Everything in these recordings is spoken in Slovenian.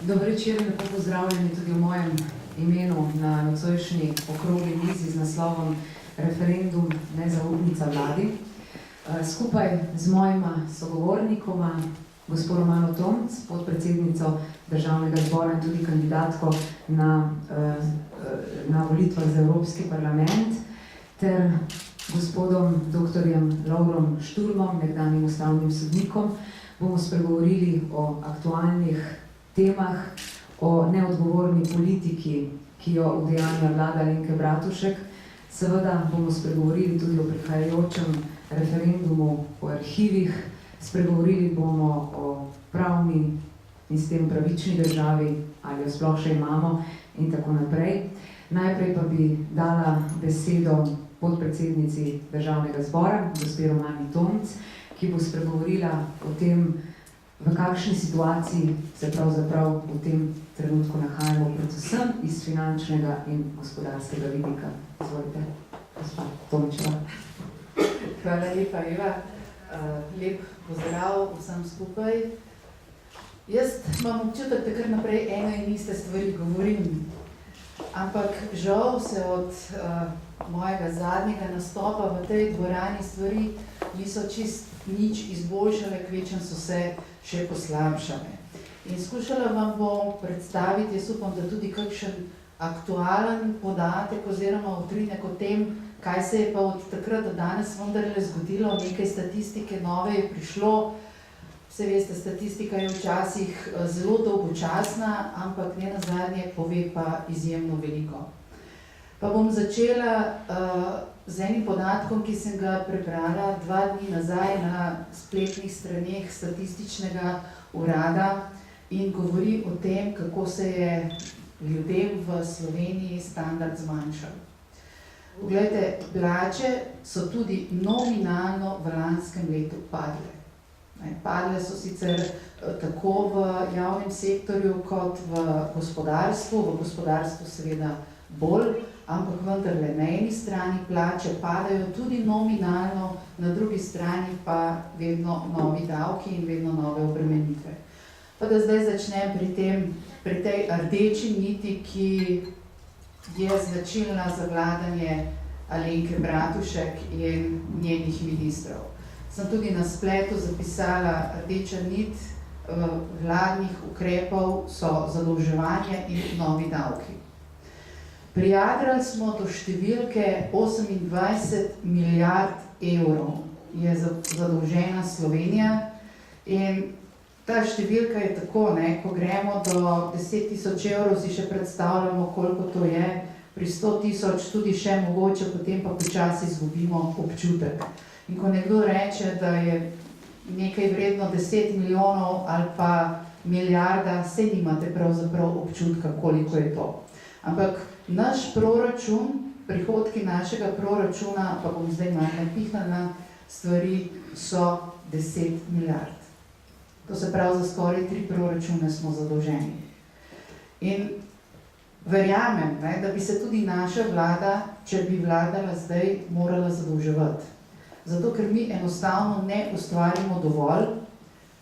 Dober večer, lepo pozdravljeni tudi v mojem imenu na nocojšnji okrogli mizi z naslovom Referendum nezaupnica vladi. Skupaj z mojima sogovornikoma, gospod Romano Tomc, podpredsednico Državnega zbora in tudi kandidatko na volitvah za Evropski parlament, ter gospodom doktorjem Lovrom Šturmom, nekdanjim ustavnim sodnikom, bomo spregovorili o aktualnih temah, o neodgovorni politiki, ki jo udejanja vlada Alenke Bratušek. Seveda bomo spregovorili tudi o prihajajočem referendumu o arhivih, spregovorili bomo o pravni in s tem pravični državi, ali jo sploh še imamo in tako naprej. Najprej pa bi dala besedo podpredsednici Državnega zbora, gospe Romani Tomc, ki bo spregovorila o tem, v kakšni situaciji se pravzaprav v tem trenutku nahajamo, predvsem iz finančnega in gospodarskega vidika. Izvolite, gospa Tomčeva. Hvala lepa, Eva. Lep pozdrav vsem skupaj. Jaz imam občutek, da kar naprej eno in iste stvari govorim, ampak žal se od mojega zadnjega nastopa v tej dvorani stvari niso čist nič izboljšale, kvečem so se še poslabšale. In skušala vam bom predstaviti, jaz upam, da tudi kakšen aktualen podatek oziroma utrinek o tem, kaj se je pa od takrat do danes vendarle zgodilo, nekaj statistike nove je prišlo. Vse veste, statistika je včasih zelo dolgočasna, ampak ne nazadnje pove pa izjemno veliko. Pa bom začela z enim podatkom, ki sem ga prebrala 2 dni nazaj na spletnih straneh Statističnega urada in govori o tem, kako se je ljudem v Sloveniji standard zmanjšal. Poglejte, plače so tudi nominalno v lanskem letu padle. Padle so sicer tako v javnem sektorju kot v gospodarstvu seveda bolj, ampak vendarle na eni strani plače padajo tudi nominalno, na drugi strani pa vedno novi davki in vedno nove obremenitve. Pa da zdaj začnem pri tej rdeči niti, ki je značilna za vladanje Alenke Bratušek in njenih ministrov. Sem tudi na spletu zapisala, rdeča nit vladnih ukrepov so zadolževanje in novi davki. Prijadrali smo do številke 28 milijard evrov je zadolžena Slovenija in ta številka je tako, ko gremo do 10.000 evrov, si še predstavljamo, koliko to je, pri 100.000 tudi še mogoče, potem pa počasi izgubimo občutek. In ko nekdo reče, da je nekaj vredno 10 milijonov ali pa milijarda, se nimate pravzaprav občutka, koliko je to. Ampak naš proračun, prihodki našega proračuna, pa bom zdaj malo napihnila stvari, so 10 milijard. To se pravi, za skoraj 3 proračune smo zadolženi. In verjamem, da bi se tudi naša vlada, če bi vladala zdaj, morala zadolževati. Zato, ker mi enostavno ne ustvarimo dovolj,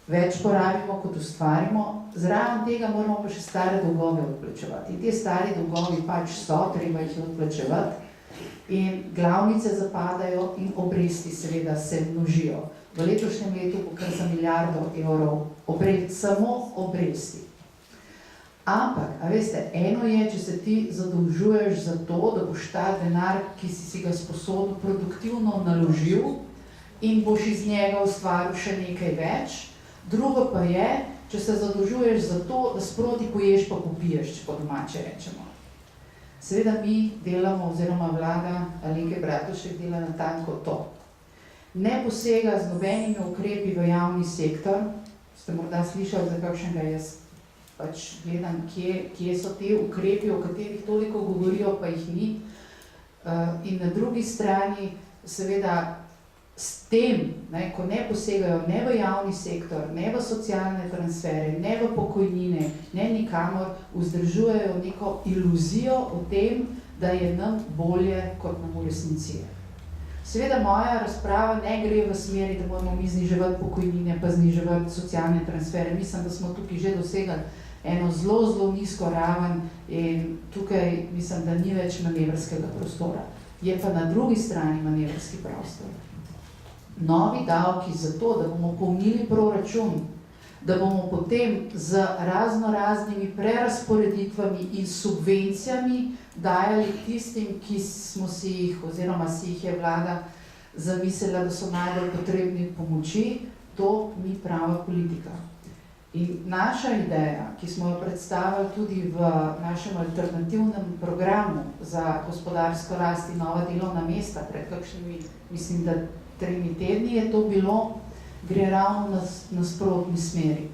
več porabimo, kot ustvarimo, zraven tega moramo pa še stare dolgove odplačevati. In te stare dolgovi pač so, treba jih odplačevati in glavnice zapadajo in obresti seveda se množijo. V letošnjem letu bo kar za 1 milijardo evrov samo obresti. Ampak, a veste, eno je, če se ti zadolžuješ za to, da boš ta denar, ki si ga sposodil, produktivno naložil in boš iz njega ustvaril še nekaj več. Drugo pa je, če se zadolžuješ za to, da sproti poješ pa popiješ, če po domače rečemo. Seveda mi delamo, oziroma vlada Alenke Bratušek dela natanko to. Ne posega z nobenimi ukrepi v javni sektor. Ste morda slišali za kakšnega, jaz pač gledam, kje so te ukrepi, o katerih toliko govorijo, pa jih ni. In na drugi strani, seveda, s tem, ko ne posegajo ne v javni sektor, ne v socialne transfere, ne v pokojnine, ne nikamor, vzdržujejo neko iluzijo o tem, da je nam bolje, kot nam v resnici je. Seveda moja razprava ne gre v smeri, da moramo mi zniževati pokojnine, pa zniževati socialne transfere. Mislim, da smo tukaj že dosegli eno zelo nizko raven in tukaj mislim, da ni več manevrskega prostora. Je pa na drugi strani manevrski prostor. Novi davki za to, da bomo polnili proračun, da bomo potem z raznimi prerasporeditvami in subvencijami dajali tistim, ki smo si jih, oziroma si jih je vlada zamislila, da so najbolj potrebni pomoči, to ni prava politika. In naša ideja, ki smo jo predstavili tudi v našem alternativnem programu za gospodarsko rast in nova delovna mesta, pred kakšnimi, mislim, da 3 tedni je to bilo, gre ravno nasprotni smeri.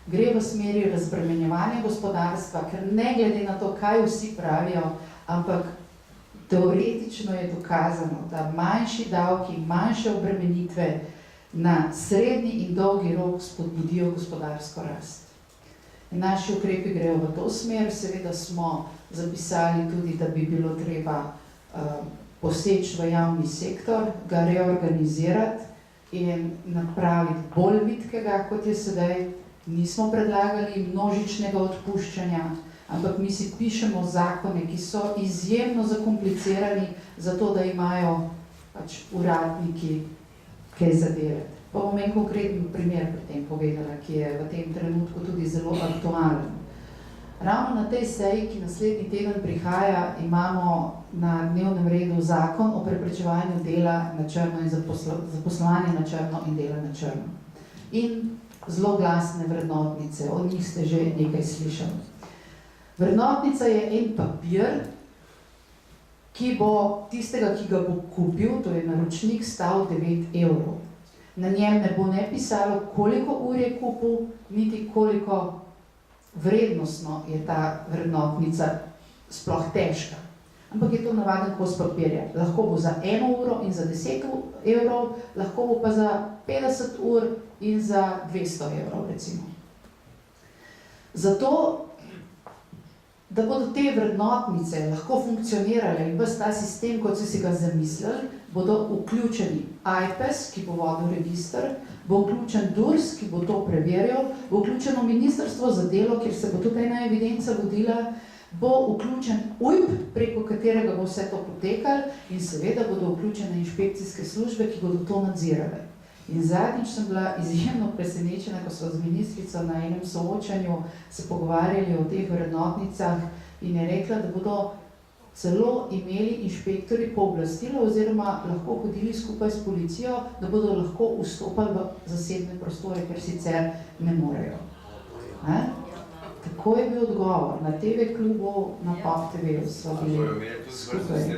Gre v smeri razbremenjevanja gospodarstva, ker ne glede na to, kaj vsi pravijo, ampak teoretično je dokazano, da manjši davki, manjše obremenitve na srednji in dolgi rok spodbudijo gospodarsko rast. In naši ukrepi grejo v to smer, seveda smo zapisali tudi, da bi bilo treba poseči v javni sektor, ga reorganizirati in napraviti bolj vitkega, kot je sedaj. Nismo predlagali množičnega odpuščanja, ampak mi si pišemo zakone, ki so izjemno zakomplicirani, zato da imajo pač uradniki kaj zadelati. Pa bom en konkreten primer pri tem povedala, ki je v tem trenutku tudi zelo aktualen. Ravno na tej seji, ki naslednji teden prihaja, imamo na dnevnem redu zakon o preprečevanju dela na črno in zaposlovanje na črno in dela na črno. In zelo glasne vrednotnice, od njih ste že nekaj slišali. Vrednotnica je en papir, ki bo tistega, ki ga bo kupil, to je naročnik, stal 9 evrov. Na njem ne bo ne pisalo, koliko ur je kupil, niti koliko vrednostno je ta vrednotnica sploh težka. Ampak je to navaden kos papirja. Lahko bo za 1 uro in za 10 evrov, lahko bo pa za 50 ur in za 200 evrov, recimo. Zato, da bodo te vrednotnice lahko funkcionirale in ves ta sistem, kot so si ga zamislili, bodo vključeni AJPES, ki bo vodil register, bo vključen DURS, ki bo to preverjal, bo vključeno Ministrstvo za delo, kjer se bo tudi ena evidenca vodila, bo vključen UJP, preko katerega bo vse to potekalo in seveda bodo vključene inšpekcijske službe, ki bodo to nadzirale. In zadnjič sem bila izjemno presenečena, ko so z ministrico na enem soočanju se pogovarjali o teh vrednotnicah in je rekla, da bodo celo imeli inšpektori pooblastilo oziroma lahko hodili skupaj s policijo, da bodo lahko vstopali v zasebne prostore, ker sicer ne morejo. Tako je bil odgovor. Na TV klubu, na POP TV so bili skupaj.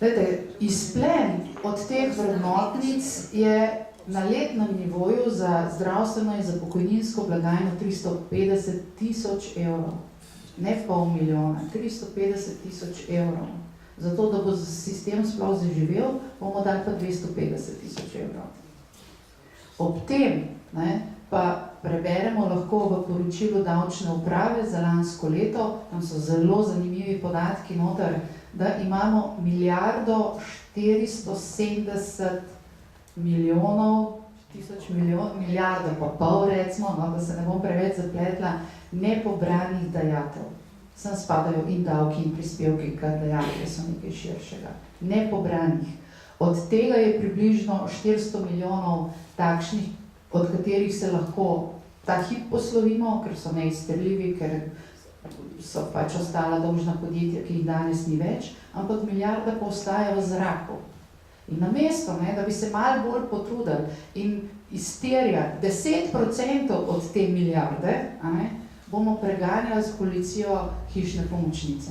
Glede, izplen od teh vrednotnic je na letnem nivoju za zdravstveno in za pokojninsko blagajno 350 tisoč evrov. Ne pol milijona, 350 tisoč evrov. Zato, da bo sistem sploh zaživel, bomo dali pa 250 tisoč evrov. Ob tem, pa preberemo lahko v poročilu davčne uprave za lansko leto, tam so zelo zanimivi podatki noter, da imamo $1,470 milijonov, milijardo pa pol recimo, da se ne bom preveč zapletla, nepobranih dajatev. Sem spadajo in davki in prispevki, kar dajatve so nekaj širšega. Nepobranih. Od tega je približno 400 milijonov takšnih, od katerih se lahko ta hip poslovimo, ker so neizterljivi, ker so pač ostala dolžna podjetja, ki jih danes ni več, ampak milijarda pa ostaja v zraku. In namesto, da bi se malo bolj potrudili in izterjali 10% od te milijarde, bomo preganjali s policijo hišne pomočnice.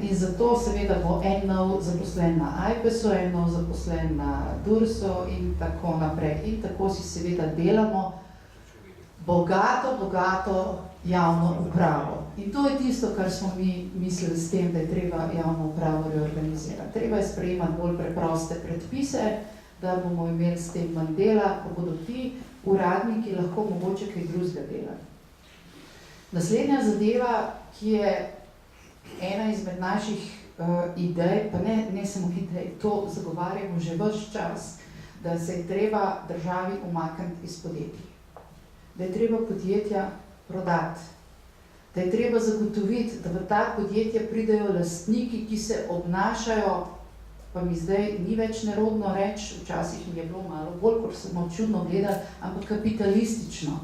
In zato seveda bo en nov zaposlen na AJPES-u, en nov zaposlen na DURS-u in tako naprej. In tako si seveda delamo bogato javno upravo. In to je tisto, kar smo mi mislili s tem, da je treba javno upravo reorganizirati. Treba je sprejemati bolj preproste predpise, da bomo imeli s tem manj dela, pa bodo ti uradniki lahko mogoče kaj drugega delali. Naslednja zadeva, ki je ena izmed naših idej, pa ne samo idej, to zagovarjamo že ves čas, da se je treba državi umakniti iz podjetij. da je treba podjetja prodati, da je treba zagotoviti, da v ta podjetja pridejo lastniki, ki se obnašajo, pa mi zdaj ni več nerodno reči, včasih mi je bilo malo bolj, kot smo čudno gledali, ampak kapitalistično.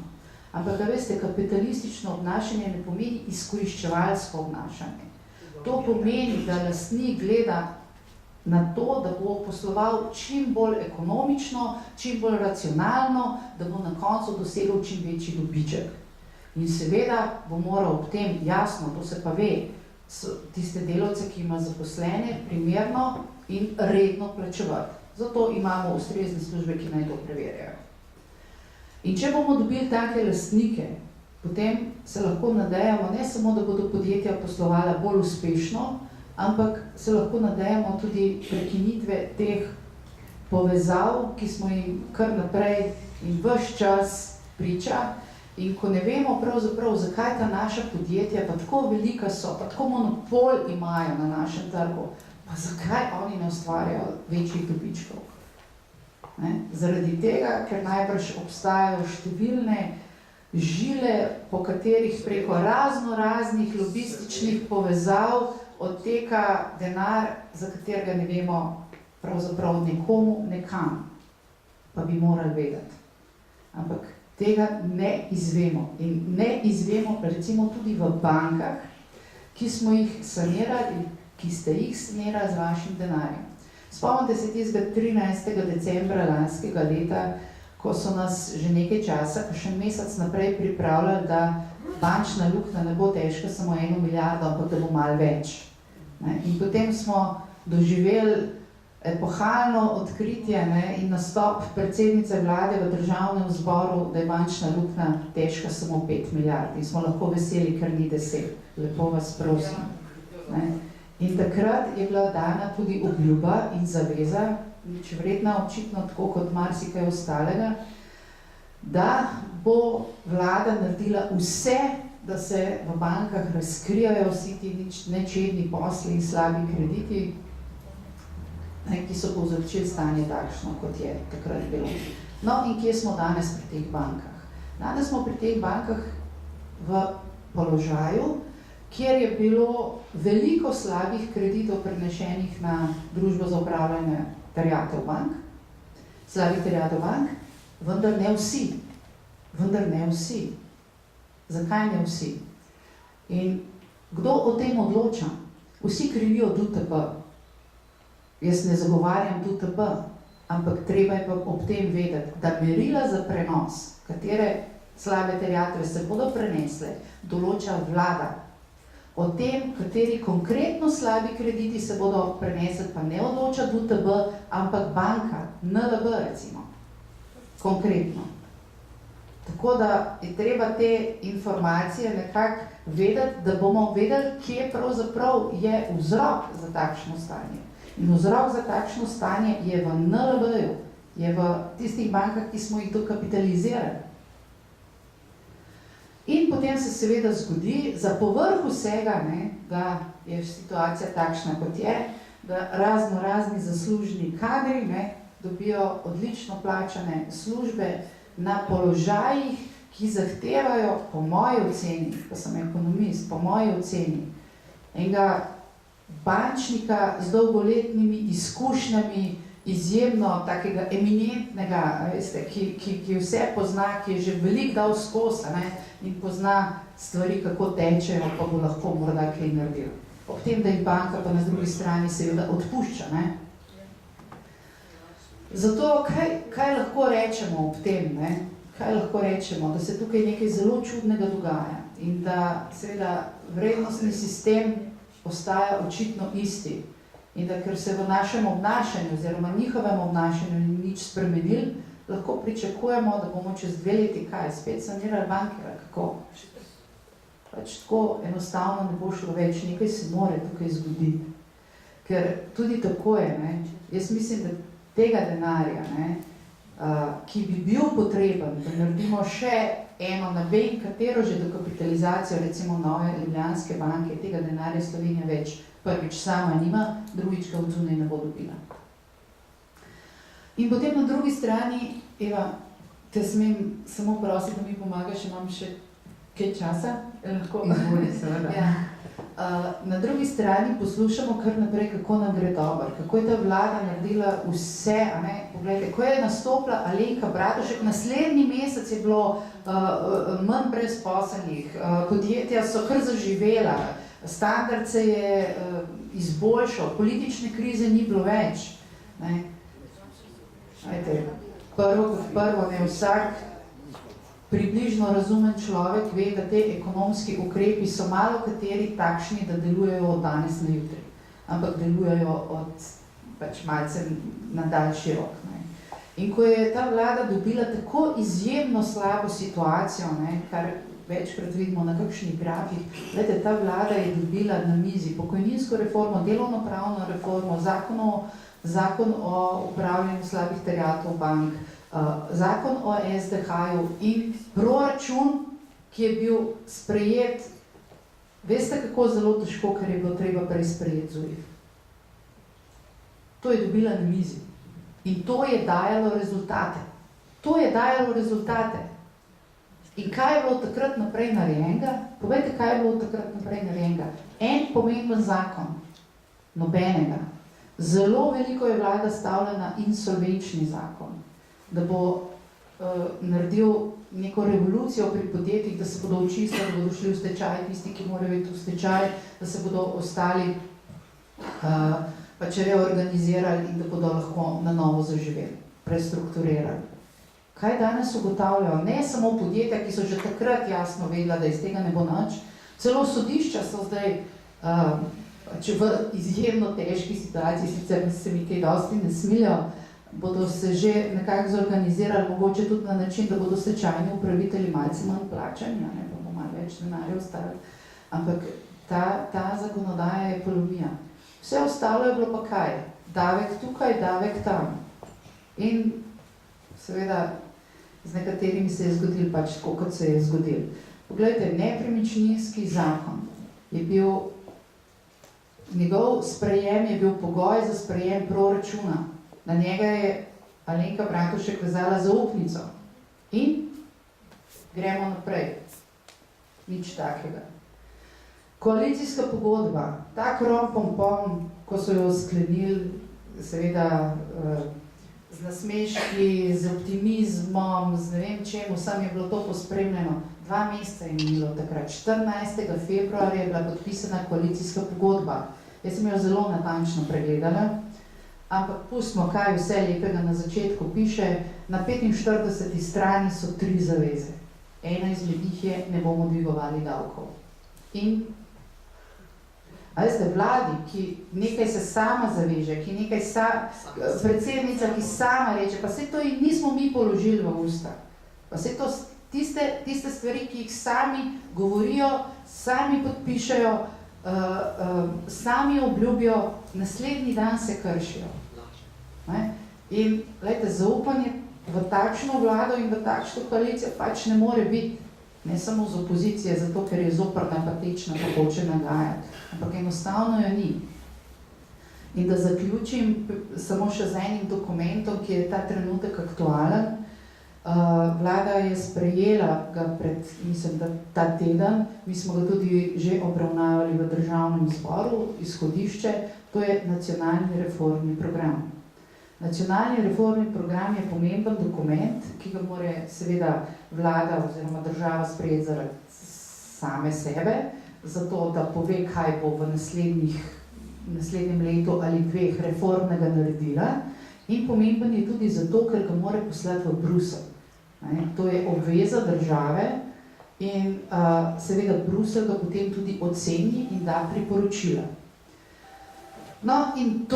Ampak, da veste, kapitalistično obnašanje ne pomeni izkoriščevalsko obnašanje. To pomeni, da lastnik gleda na to, da bo posloval čim bolj ekonomično, čim bolj racionalno, da bo na koncu dosegel čim večji dobiček. In seveda bo moral ob tem, jasno, to se pa ve, tiste delavce, ki ima zaposlene, primerno in redno plačevati. Zato imamo ustrezne službe, ki naj to preverjajo. In če bomo dobili take lastnike, potem se lahko nadejamo ne samo, da bodo podjetja poslovala bolj uspešno, ampak se lahko nadejamo tudi prekinitve teh povezav, ki smo jim kar naprej in ves čas priča. In ko ne vemo pravzaprav, zakaj ta naša podjetja pa tako velika so, pa tako monopol imajo na našem trgu, pa zakaj oni ne ustvarjajo večjih dobičkov. Ne? Zaradi tega, ker najbrž obstajajo številne žile, po katerih preko raznih lobističnih povezav odteka denar, za katerega ne vemo pravzaprav nekomu, nekam. Pa bi morali vedeti. Ampak tega ne izvemo. In ne izvemo recimo tudi v bankah, ki smo jih sanirali, ki ste jih sanirali z vašim denarjem. Spomnite se tistega 13. decembra lanskega leta, ko so nas že nekaj časa, pa še mesec naprej pripravljali, da bančna luknja ne bo težka samo 1 milijardo, ampak da bo malo več. Ne? In potem smo doživeli epohalno odkritje, ne, in nastop predsednice vlade v državnem zboru, da je bančna luknja težka samo 5 milijard. In smo lahko veseli, ker ni 10. Lepo vas prosim. Ne? In takrat je bila dana tudi obljuba in zaveza, nič vredna, očitno tako kot marsikaj ostalega, da bo vlada naredila vse, da se v bankah razkrijajo vsi ti nečedni posli in slabi krediti, ki so povzročili stanje takšno, kot je takrat bilo. No, in kje smo danes pri teh bankah? Danes smo pri teh bankah v položaju, kjer je bilo veliko slabih kreditov prenešenih na družbo za upravljanje terjatev bank, slabih terjatev bank, vendar ne vsi. Vendar ne vsi. Zakaj ne vsi? In kdo o tem odloča? Vsi krivijo DUTB. Jaz ne zagovarjam DUTB, ampak treba je pa ob tem vedeti, da merila za prenos, katere slabe terjatve se bodo prenesle, določa vlada. O tem, kateri konkretno slabi krediti se bodo prenesli, pa ne odloča DUTB, ampak banka, NLB recimo, konkretno. Tako da je treba te informacije nekako vedeti, da bomo vedeli, kje pravzaprav je vzrok za takšno stanje. In vzrok za takšno stanje je v NLB-ju, je v tistih bankah, ki smo jih dokapitalizirali. In potem se seveda zgodi, za povrh vsega, ne, da je situacija takšna, kot je, da razni zaslužni kadri, ne, dobijo odlično plačane službe na položajih, ki zahtevajo, po moji oceni, pa sem ekonomist, po moji oceni, enega bančnika z dolgoletnimi izkušnjami, izjemno takega eminentnega, veste, ki vse pozna, ki je že veliko dal skozi, ne, in pozna stvari, kako tečejo, pa bo lahko morda kaj naredil. Ob tem, da jih banka pa na drugi strani seveda odpušča. Ne. Zato, kaj lahko rečemo ob tem? Ne? Kaj lahko rečemo? Da se tukaj nekaj zelo čudnega dogaja in da seveda vrednostni sistem ostaja očitno isti. In da ker se v našem obnašanju oziroma njihovem obnašanju ni nič spremenili, lahko pričakujemo, da bomo čez 2 leti kaj, spet sanirali bankera, kako? Pač tako enostavno ne bo šlo več, nekaj se more tukaj zgoditi. Ker tudi tako je, ne? Jaz mislim, da tega denarja, ne, ki bi bil potreben, da naredimo še eno, ne vem, katero že dokapitalizacijo, recimo Nove Ljubljanske banke, tega denarja Slovenija več prvič sama nima, drugič ga od zunaj ne bo dobila. In potem na drugi strani, Eva, te smem samo prositi, da mi pomagaš, če imam še kaj časa? Lahko? Izvoli, seveda. Ja. Na drugi strani poslušamo kar naprej, kako nam gre dobro, kako je ta vlada naredila vse, a ne, poglejte, ko je nastopila Alenka Bratušek, naslednji mesec je bilo manj brezposelnih, podjetja so kar zaživela, standard se je izboljšal, politične krize ni bilo več. Ne. Ajte, prvo kot prvo, ne, vsak približno razumen človek ve, da te ekonomski ukrepi so malo kateri takšni, da delujejo od danes na jutri, ampak delujejo od pač malce na daljši rok. Ne. In ko je ta vlada dobila tako izjemno slabo situacijo, ne, kar večkrat vidimo na kakšnih grafih, glede, ta vlada je dobila na mizi pokojninsko reformo, delovnopravno reformo, zakon o upravljanju slabih terjatev bank, zakon o SDH-ju in proračun, ki je bil sprejet, veste kako zelo težko, ker je bilo treba prej sprejeti ZUJF. To je dobila na mizi. In to je dajalo rezultate. To je dajalo rezultate. In kaj je bilo takrat naprej narejenega? Povejte, kaj je bilo takrat naprej narejenega? En pomemben zakon. Nobenega. Zelo veliko je vlada stavila na insolvenčni zakon, da bo naredil neko revolucijo pri podjetjih, da se bodo očistili, da bodo šli v stečaj tisti, ki morajo iti v stečaj, da se bodo ostali pač reorganizirali in da bodo lahko na novo zaživeli, prestrukturirali. Kaj danes ugotavljajo? Ne samo podjetja, ki so že takrat jasno vedela, da iz tega ne bo nič, celo sodišča so zdaj v izjemno težki situaciji, sicer se mi kaj dosti ne smilijo, bodo se že nekako zorganizirali, mogoče tudi na način, da bodo stečajni upravitelji malce manj plačani, ne bomo malo več denarja ostali. Ampak ta zakonodaja je polomija. Vse ostalo je bilo pa kaj? Davek tukaj, davek tam. In seveda z nekaterimi se je zgodil pač tako, kot se je zgodil. Poglejte, nepremičninski zakon je bil, njegov sprejem je bil pogoj za sprejem proračuna. Na njega je Alenka Bratušek vezala zaupnico. In gremo naprej. Nič takega. Koalicijska pogodba, ta krom-pom-pom, ko so jo sklenili, seveda z nasmeški, z optimizmom, z ne vem čem, vsem je bilo to pospremljeno. 2 meseca je minilo takrat. 14. februarja je bila podpisana koalicijska pogodba. Jaz sem jo zelo natančno pregledala, ampak pustimo, kaj vse lepega na začetku piše. Na 45. strani so 3 zaveze. Ena izmed njih je, ne bomo dvigovali davkov. In a veste, vladi, ki nekaj se sama zaveže, ki nekaj predsednica, ki sama reče, pa saj to nismo mi položili v usta. Pa saj to tiste stvari, ki jih sami govorijo, sami podpišejo, sami obljubijo, naslednji dan se kršijo. In glejte, zaupanje v takšno vlado in v takšno koalicijo pač ne more biti. Ne samo z opozicije, zato ker je zoprna, patečna, pa hoče nagajati. Ampak enostavno jo ni. In da zaključim samo še z enim dokumentom, ki je ta trenutek aktualen. Vlada je sprejela ga pred, mislim, da ta teden, mi smo ga tudi že obravnavali v Državnem zboru, izhodišče, to je nacionalni reformni program. Nacionalni reformni program je pomemben dokument, ki ga mora seveda vlada oziroma država sprejeti zaradi same sebe, zato da pove, kaj bo v naslednjem letu ali 2 reformnega naredila, in pomemben je tudi zato, ker ga mora poslati v Bruselj. To je obveza države in seveda Bruselj ga potem tudi oceni in da priporočila. No in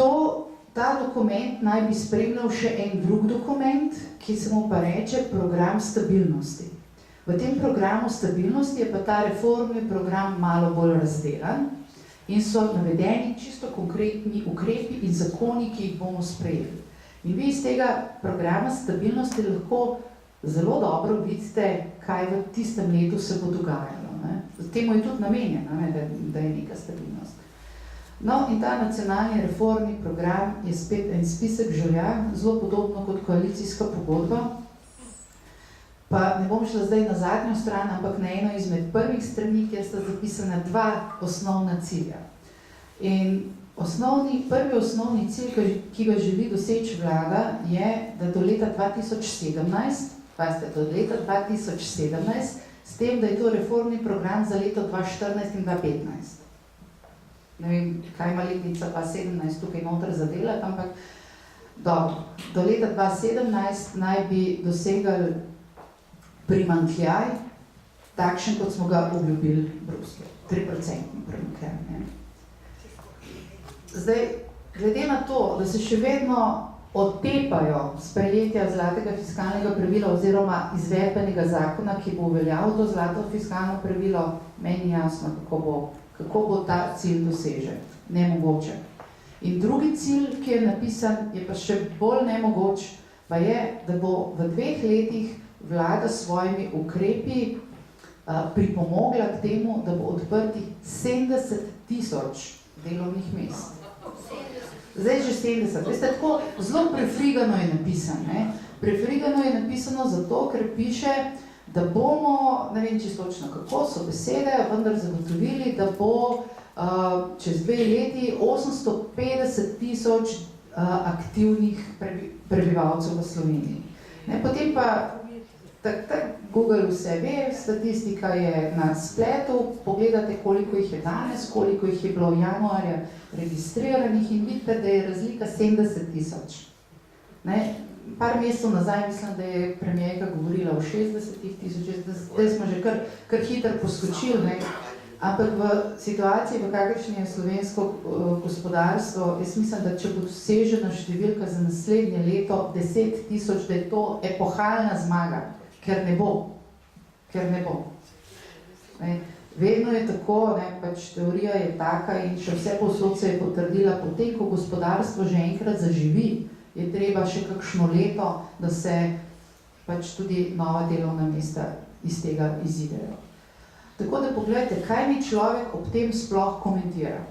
ta dokument naj bi spremljal še en drug dokument, ki se mu pa reče program stabilnosti. V tem programu stabilnosti je pa ta reformni program malo bolj razdelan in so navedeni čisto konkretni ukrepi in zakoni, ki jih bomo sprejeli. In vi iz tega programa stabilnosti lahko zelo dobro vidite, kaj v tistem letu se bo dogajalo. Temu je tudi namenjeno, da je neka stabilnost. No, in ta nacionalni reformni program je spet en spisek želja, zelo podobno kot koalicijska pogodba. Pa ne bom šla zdaj na zadnjo stran, ampak na eno izmed prvih strani, kjer sta zapisana dva osnovna cilja. In prvi osnovni cilj, ki ga želi doseči vlada, je, da do leta 2017, do leta 2017, s tem, da je to reformni program za leto 2014 in 2015. Ne vem, kaj ima letnica 2017 tukaj noter zadelati, ampak dobro, do leta 2017 naj bi dosegali primanjkljaj, takšen, kot smo ga obljubili Bruslju, 3% primanjkljaj. Zdaj, glede na to, da se še vedno odtepajo sprejetja zlatega fiskalnega pravila oziroma izvedbenega zakona, ki bo uveljavil to zlato fiskalno pravilo, meni jasno, kako bo ta cilj dosežen. Nemogoče. In drugi cilj, ki je napisan, je pa še bolj nemogoč, pa je, da bo v 2 letih vlada s svojimi ukrepi pripomogla k temu, da bo odprtih 70,000 delovnih mest. Zdaj že 70. Veste, tako zelo prefrigano je napisano. Ne? Prefrigano je napisano zato, ker piše, da bomo, ne vem čisto točno kako so besede, vendar zagotovili, da bo čez 2 leti 850,000 aktivnih prebivalcev v Sloveniji. Ne? Potem pa Google vse ve, statistika je na spletu, pogledate, koliko jih je danes, koliko jih je bilo januarja registriranih in vidite, da je razlika 70,000. Par mesecev nazaj mislim, da je premijerka govorila o 60,000, zdaj smo že kar hitro poskočili, ne? Ampak v situaciji, v kakršni je slovensko gospodarstvo, jaz mislim, da če bo dosežena številka za naslednje leto 10,000, da je to epohalna zmaga. Ker ne bo. Ne? Vedno je tako, ne? Pač teorija je taka in še vse posod se je potrdila, potem, ko gospodarstvo že enkrat zaživi, je treba še kakšno leto, da se pač tudi nova delovna mesta iz tega izidejo. Tako da pogledajte, kaj mi človek ob tem sploh komentira.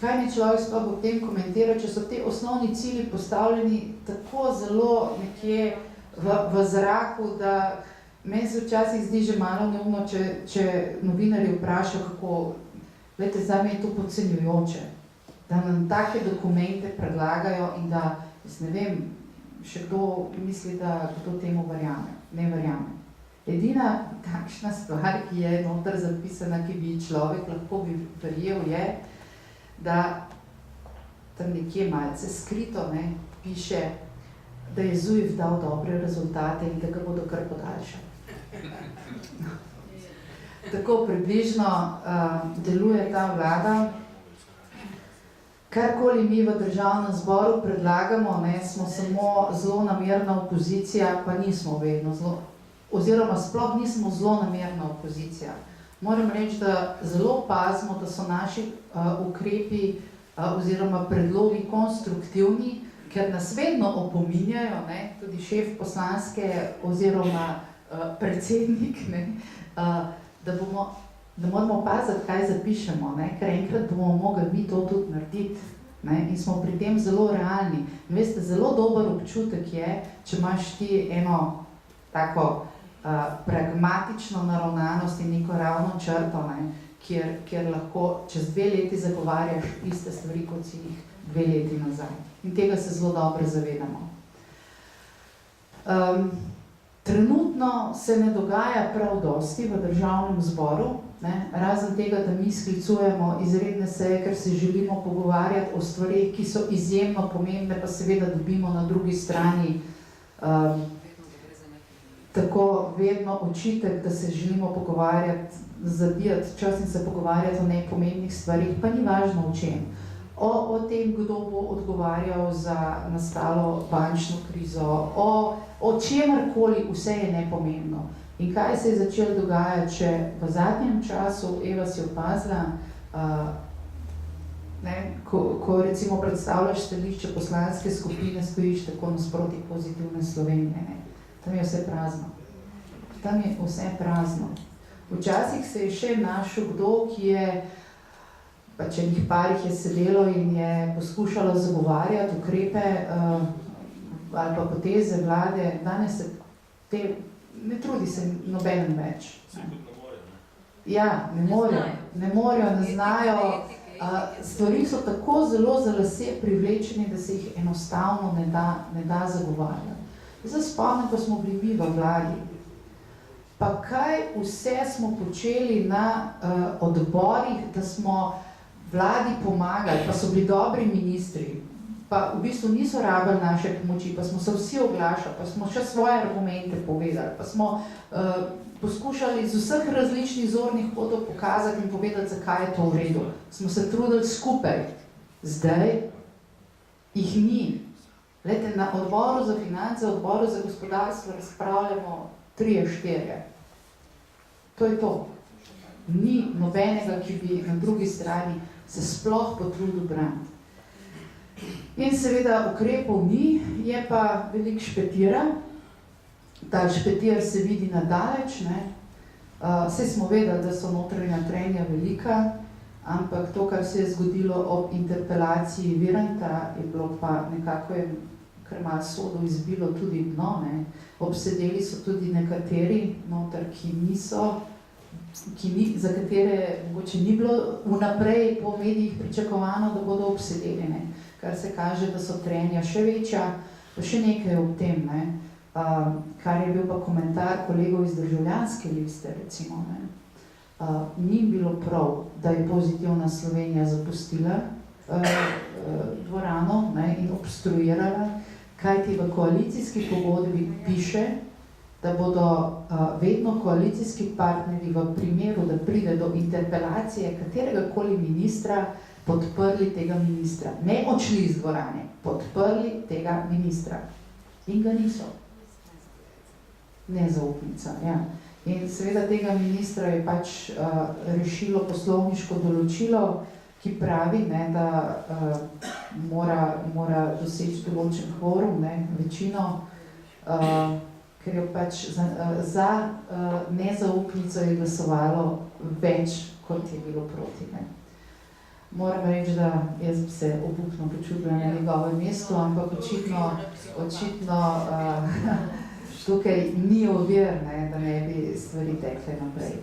Kaj mi človek sploh ob tem komentira, če so te osnovni cilji postavljeni tako zelo nekje v zraku, da meni se včasih zdi že malo neumno, če novinarji vprašajo, kako, glejte, zdaj mi je to podcenjujoče, da nam take dokumente predlagajo in da, jaz ne vem, še kdo misli, da kdo temu verjame. Ne verjame. Edina takšna stvar, ki je noter zapisana, ki bi človek lahko verjel, je, da tam nekje malce skrito, ne, piše, da je ZUJF dal dobre rezultate in da ga bodo kar podaljšali. Tako približno deluje ta vlada. Karkoli mi v državnem zboru predlagamo, ne, smo samo zlonamerna opozicija, pa nismo vedno oziroma sploh nismo zlonamerna opozicija. Moram reči, da zelo pazimo, da so naši ukrepi oziroma predlogi konstruktivni, ker nas vedno opominjajo, ne, tudi šef poslanske oziroma predsednik, ne, da moramo paziti, kaj zapišemo, ne, ker enkrat bomo mogli mi to tudi narediti, ne, in smo pri tem zelo realni. In veste, zelo dober občutek je, če imaš ti eno tako pragmatično naravnanost in neko ravno črto, ne, kjer lahko čez 2 leti zagovarjaš iste stvari, kot si jih 2 leti nazaj. In tega se zelo dobro zavedamo. Trenutno se ne dogaja prav dosti v državnem zboru, ne, razen tega, da mi sklicujemo izredne seje, ker se želimo pogovarjati o stvarih, ki so izjemno pomembne, pa seveda dobimo na drugi strani tako vedno očitek, da se želimo pogovarjati, zabijati čas in se pogovarjati o nepomembnih stvarih, pa ni važno o čem. O tem, kdo bo odgovarjal za nastalo bančno krizo, o čemarkoli, vse je nepomembno. In kaj se je začelo dogajati, če v zadnjem času, Eva si opazila, ko recimo predstavljaš stališče poslanske skupine, stojiš tako nasproti Pozitivne Slovenije, ne? Tam je vse prazno. Včasih se je še našel kdo, ki je, pač enih parih je sedelo in je poskušalo zagovarjati ukrepe ali pa poteze vlade. Danes se te ne trudi se nobenen več. Ja, ne morejo, ne znajo. Stvari so tako zelo za lase privlečeni, da se jih enostavno ne da zagovarjati. Zdaj spomnim, ko smo bili mi v vladi, pa kaj vse smo počeli na odborih, da smo vladi pomagali, pa so bili dobri ministri, pa v bistvu niso rabili naše pomoči, pa smo se vsi oglašali, pa smo še svoje argumente povedali, pa smo poskušali z vseh različnih zornih kotov pokazati in povedati, zakaj je to v redu. Smo se trudili skupaj. Zdaj jih ni. Glejte, na odboru za finance, odboru za gospodarstvo razpravljamo 3-4. To je to. Ni nobenega, ki bi na drugi strani se sploh potrudil braniti. In seveda ukrepov ni, je pa veliko špetira. Ta špetir se vidi nadaleč, ne. Saj smo vedeli, da so notranja trenja velika, ampak to, kar se je zgodilo ob interpelaciji Viranta, je bilo pa nekako kar malo sodo izbilo tudi dno, ne. Obsedeli so tudi nekateri noter, za katere mogoče ni bilo vnaprej po medijih pričakovano, da bodo obsedeli, ne. Kar se kaže, da so trenja še večja, pa še nekaj ob tem, ne. Kar je bil pa komentar kolegov iz Državljanske liste, recimo, ne. Ni bilo prav, da je Pozitivna Slovenija zapustila dvorano, ne, in obstruirala, kajti v koalicijski pogodbi piše, da bodo vedno koalicijski partnerji v primeru, da pride do interpelacije kateregakoli ministra, podprli tega ministra. Ne odšli iz dvorane, podprli tega ministra. In ga niso. Nezaupnica, ja. In seveda tega ministra je pač rešilo poslovniško določilo, ki pravi, ne, da mora doseči določen kvorum, ne, večino, ker je pač za nezaupnico je glasovalo več, kot je bilo proti, ne. Moram reči, da jaz bi se obupno počutila na njegovem mestu, ampak očitno tukaj ni ovir, ne, da ne bi stvari tekle naprej.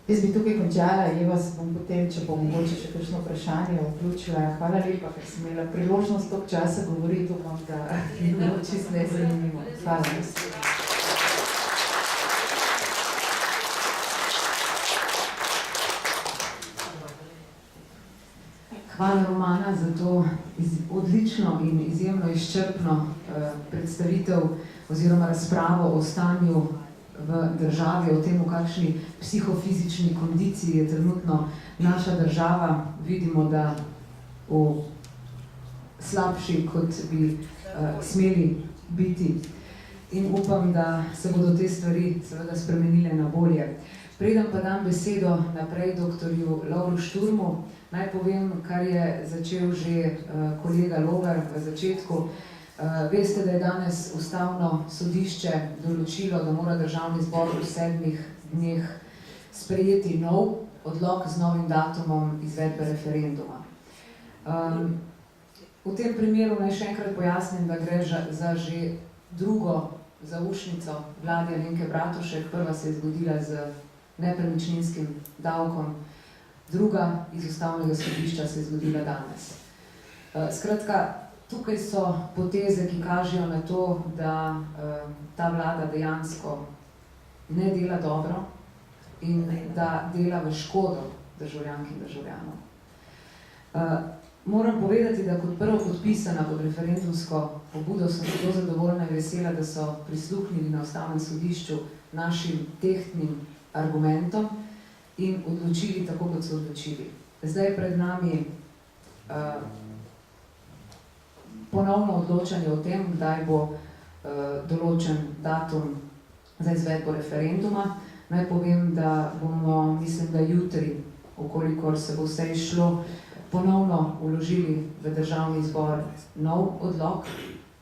Jaz bi tukaj končala, Eva, se bom potem, če bom mogoče še kakšno vprašanje vključila. Hvala lepa, ker sem imela priložnost toliko časa govoriti, upam, da je bilo čisto nezanimivo. Hvala. Hvala, Romana, za to odlično in izjemno izčrpno predstavitev oziroma razpravo o stanju v državi, o tem, v kakšni psihofizični kondiciji je trenutno naša država. Vidimo, da v slabši, kot bi smeli biti. In upam, da se bodo te stvari seveda spremenile na bolje. Preden pa dam besedo naprej doktorju Lovru Šturmu, naj povem, kar je začel že kolega Logar v začetku. Veste, da je danes Ustavno sodišče določilo, da mora Državni zbor v 7 dneh sprejeti nov odlok z novim datumom izvedbe referenduma. V tem primeru naj še enkrat pojasnim, da gre za že drugo zaušnico vlade Alenke Bratušek. Prva se je zgodila z nepremičninskim davkom, druga iz Ustavnega sodišča se je zgodila danes. Skratka, tukaj so poteze, ki kažejo na to, da ta vlada dejansko ne dela dobro in da dela v škodo državljank in državljanov. Moram povedati, da kot prvo podpisana pod referendumsko pobudo sem zelo zadovoljna in vesela, da so prisluhnili na Ustavnem sodišču našim tehtnim argumentom in odločili tako, kot so odločili. Zdaj je pred nami ponovno odločanje o tem, kdaj bo določen datum za izvedbo referenduma. Naj povem, da bomo, mislim, da jutri, okolikor se bo vse išlo, ponovno vložili v Državni zbor nov odlok,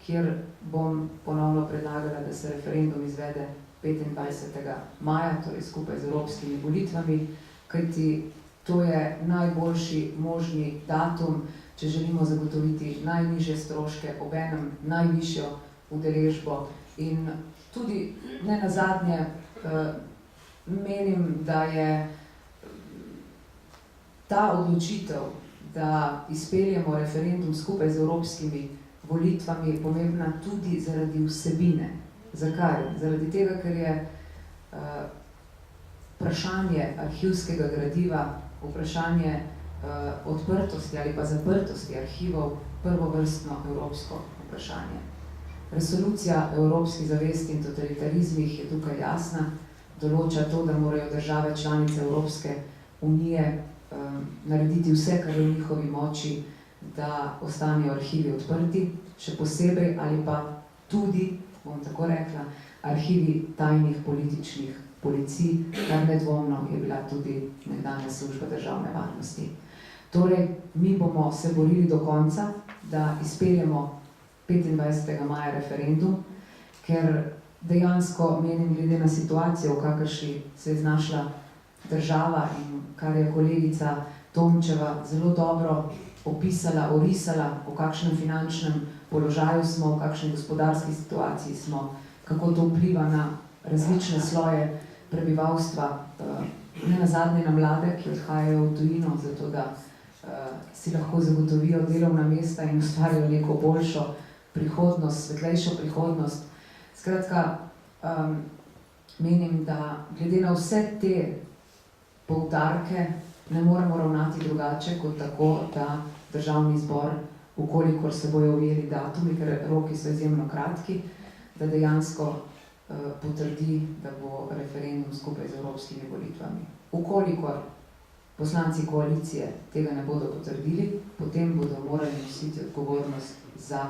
kjer bom ponovno predlagala, da se referendum izvede 25. maja, torej skupaj z evropskimi volitvami, kajti to je najboljši možni datum, če želimo zagotoviti najnižje stroške, obenem najvišjo udeležbo In tudi ne nazadnje menim, da je ta odločitev, da izpeljemo referendum skupaj z evropskimi volitvami, pomembna tudi zaradi vsebine. Zakaj? Zaradi tega, ker je vprašanje arhivskega gradiva, vprašanje odprtosti ali pa zaprtosti arhivov prvovrstno evropsko vprašanje. Resolucija o evropski zavesti in totalitarizmih je tukaj jasna, določa to, da morajo države članice Evropske unije narediti vse, kar je v njihovi moči, da ostanejo arhivi odprti, še posebej ali pa tudi, bom tako rekla, arhivi tajnih političnih policij, kar nedvomno je bila tudi nekdanja služba državne varnosti. Torej, mi bomo se borili do konca, da izpeljemo 25. maja referendum, ker dejansko menim, glede na situacijo, v kakršni se je znašla država in kar je kolegica Tomčeva zelo dobro opisala, orisala, v kakšnem finančnem položaju smo, v kakšni gospodarski situaciji smo, kako to vpliva na različne sloje prebivalstva, ne nazadnje na mlade, ki odhajajo v tujino, zato da si lahko zagotovijo delovna mesta in ustvarjajo neko boljšo prihodnost, svetlejšo prihodnost. Skratka, menim, da glede na vse te poudarke ne moremo ravnati drugače kot tako, da Državni zbor, ukolikor se bojo ujeli datumi, ker roki so izjemno kratki, da dejansko potrdi, da bo referendum skupaj z evropskimi volitvami. Ukolikor poslanci koalicije tega ne bodo potrdili, potem bodo morali nositi odgovornost za